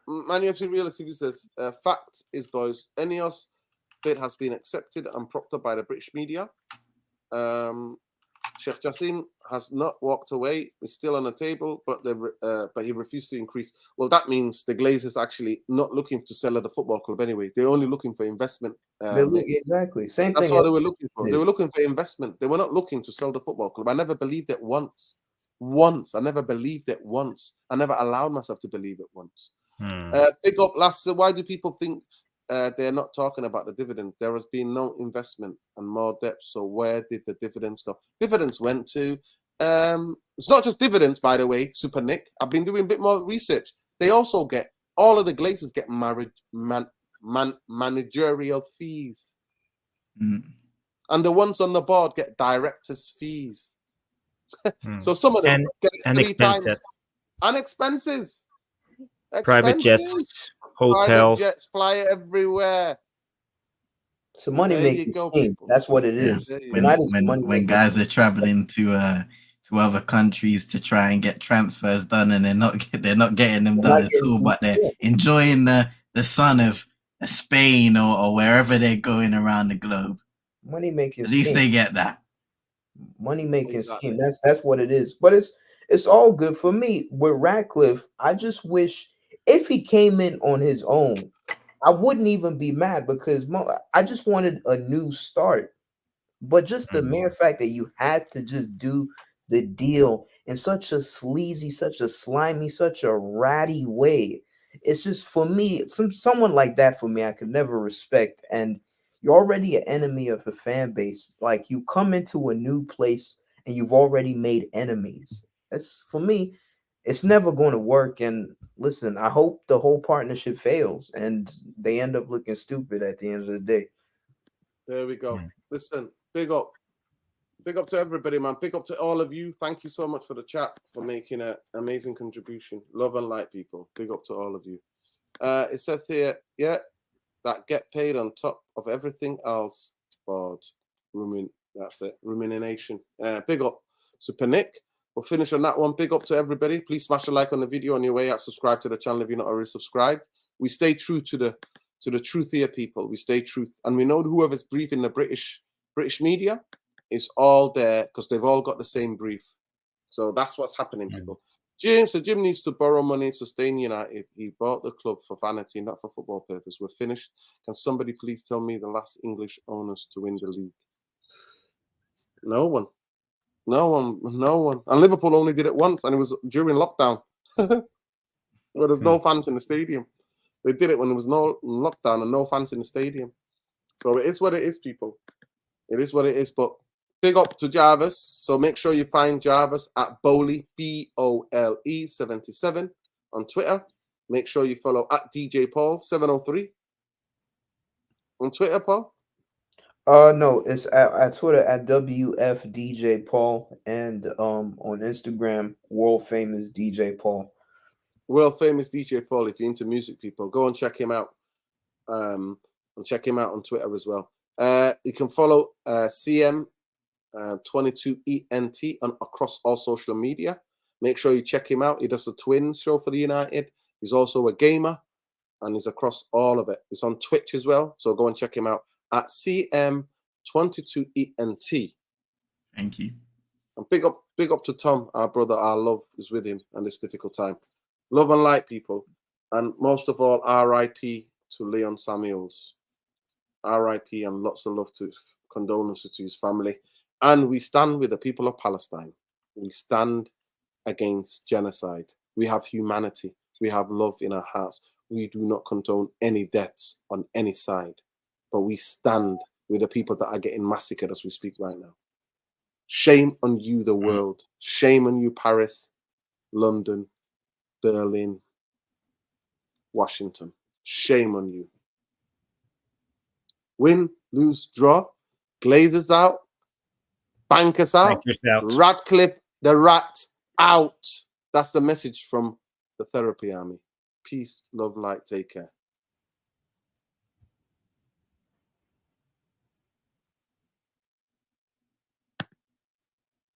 Manu FC Realistic says, fact is, boys, Ineos bid has been accepted and propped up by the British media. Sheikh Jassim has not walked away. It's still on the table, but he refused to increase. Well, that means the Glazers actually not looking to sell the football club anyway. They're only looking for investment. Exactly. Same thing. That's all they were looking for. They were looking for investment. They were not looking to sell the football club. I never believed it once. I never believed it once. I never allowed myself to believe it once. Big up, last. Why do people think they're not talking about the dividend? There has been no investment and more debt. So where did the dividends go? Dividends went to. It's not just dividends, by the way, Super Nick. I've been doing a bit more research. They also get all of the Glazers get managerial fees, and the ones on the board get directors' fees. So some of them get it 3 times. And expenses. Private jets, hotels. Private jets fly everywhere. It's a money-making scheme. That's what it is. When guys are traveling to other countries to try and get transfers done, and they're not getting them done at all, but they're enjoying the sun of Spain or wherever they're going around the globe. Money-making. At least they get that. Money-making scheme. That's what it is. But it's all good for me. With Ratcliffe, I just wish if he came in on his own, I wouldn't even be mad because I just wanted a new start. But just the mere fact that you had to just do the deal in such a sleazy, such a slimy, such a ratty way, it's just, for me, someone like that, for me, I could never respect. And you're already an enemy of the fan base. Like, you come into a new place and you've already made enemies. That's, for me, it's never going to work. And listen, I hope the whole partnership fails and they end up looking stupid at the end of the day. There we go. Listen, big up to everybody, man. Big up to all of you. Thank you so much for the chat, for making an amazing contribution. Love and light, people. Big up to all of you. It says here, yeah, that get paid on top of everything else. Bored. That's it. Rumination. Big up. Super Nick. We'll finish on that one. Big up to everybody. Please smash a like on the video on your way out. Subscribe to the channel if you're not already subscribed. We stay true to the truth here, people. We stay truth. And we know whoever's briefing the British media is all there because they've all got the same brief. So that's what's happening, people. Jim needs to borrow money to stay in United. He bought the club for vanity, not for football purpose. We're finished. Can somebody please tell me the last English owners to win the league? No one. And Liverpool only did it once, and it was during lockdown. Where there's no fans in the stadium. They did it when there was no lockdown and no fans in the stadium. So it is what it is, people. It is what it is. But big up to Jarvis. So make sure you find Jarvis at Bowley, BOLE 77 on Twitter. Make sure you follow at DJ Paul 703 on Twitter, Paul. No, it's at Twitter at WFDJ Paul, and on Instagram, world famous DJ Paul. World famous DJ Paul. If you're into music, people, go and check him out. And check him out on Twitter as well. You can follow CM22ENT across all social media. Make sure you check him out. He does the Twins show for the United. He's also a gamer, and he's across all of it. He's on Twitch as well, so go and check him out at CM22ENT. Thank you. And big up to Tom, our brother. Our love is with him on this difficult time. Love and light, people, and most of all, R.I.P. to Leon Samuels. R.I.P. and lots of love to condolences to his family. And we stand with the people of Palestine. We stand against genocide. We have humanity. We have love in our hearts. We do not condone any deaths on any side. But we stand with the people that are getting massacred as we speak right now. Shame on you, the world. Shame on you, Paris, London, Berlin, Washington. Shame on you. Win, lose, draw. Glazers out. Bankers out. Ratcliffe, the rat, out. That's the message from the Therapy Army. Peace, love, light. Take care.